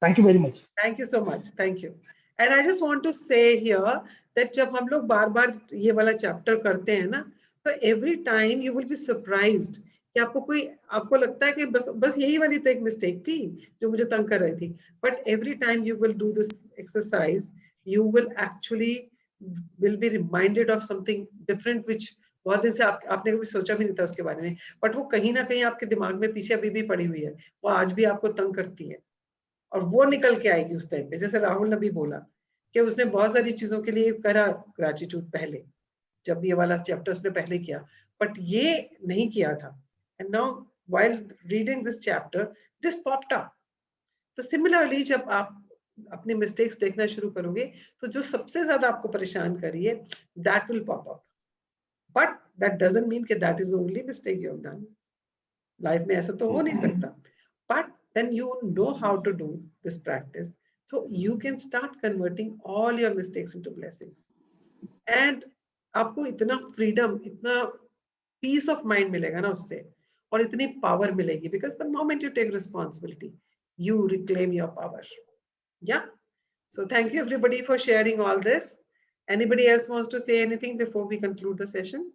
Thank you very much. Thank you so much. Thank you. And I just want to say here that जब हम लोग बार-बार ये वाला chapter करते हैं ना, तो every time you will be surprised कि आपको लगता है कि बस यही वाली तो एक मिस्टेक थी जो मुझे तंग कर रही थी. But every time you will do this exercise, you will actually will be reminded of something different which बहुत दिन से आपने कभी सोचा भी नहीं था उसके बारे में, बट वो कहीं ना कहीं आपके दिमाग में पीछे अभी भी पड़ी हुई है, वो आज भी आपको तंग करती है और वो निकल के आएगी उस टाइम पे. जैसे राहुल ने भी बोला कि उसने बहुत सारी चीजों के लिए करा ग्रेटिट्यूड पहले, जब ये वाला चैप्टर उसने पहले किया, बट ये नहीं किया था. And now while reading this chapter this popped up. तो सिमिलरली जब आप अपने मिस्टेक्स देखना शुरू करोगे, तो जो सबसे ज्यादा आपको परेशान कर रही है, that will pop up. But that doesn't mean that that is the only mistake you have done. Life में ऐसा तो हो नहीं सकता. But then you know how to do this practice, so you can start converting all your mistakes into blessings. And आपको इतना freedom, इतना peace of mind मिलेगा ना उससे, और इतनी power मिलेगी, because the moment you take responsibility, you reclaim your power. Yeah. So thank you everybody for sharing all this. Anybody else wants to say anything before we conclude the session?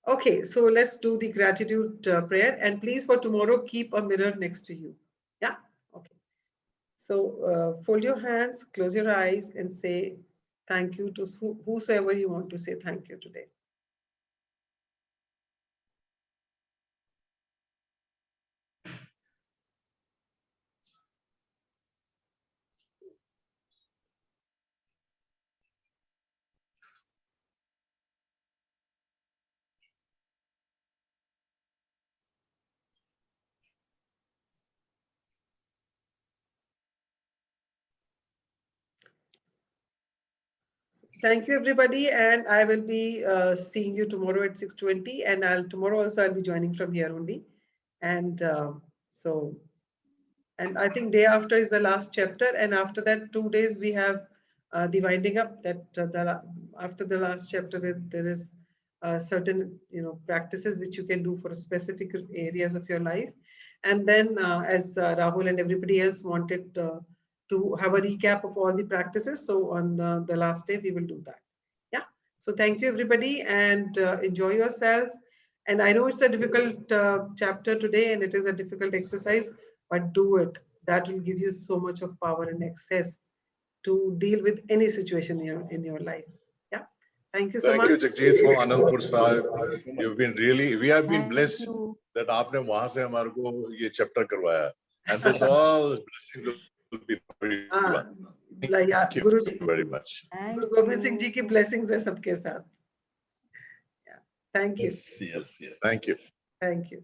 Okay, so let's do the gratitude prayer, and please for tomorrow keep a mirror next to you. Yeah. Okay. So fold your hands, close your eyes, and say thank you to whosoever you want to say thank you today. Thank you, everybody, and I will be seeing you tomorrow at 6:20, and tomorrow also I'll be joining from here only, and and I think day after is the last chapter, and after that 2 days we have the winding up. That after the last chapter there is certain practices which you can do for specific areas of your life, and then as Rahul and everybody else wanted to have a recap of all the practices. So on the last day, we will do that. Yeah. So thank you, everybody, and enjoy yourself. And I know it's a difficult chapter today, and it is a difficult exercise, but do it. That will give you so much of power and access to deal with any situation in your life. Yeah. Thank you so much. Thank you, Jagjit, from Anandpur Sahib. You've been we have been blessed that आपने वहाँ से हमारे को ये chapter करवाया. And this all blessings will be for you. Thank you very much. Guru Gobind Singh ji की blessings है सबके साथ. Yeah. Thank you. Yes. Thank you. Thank you.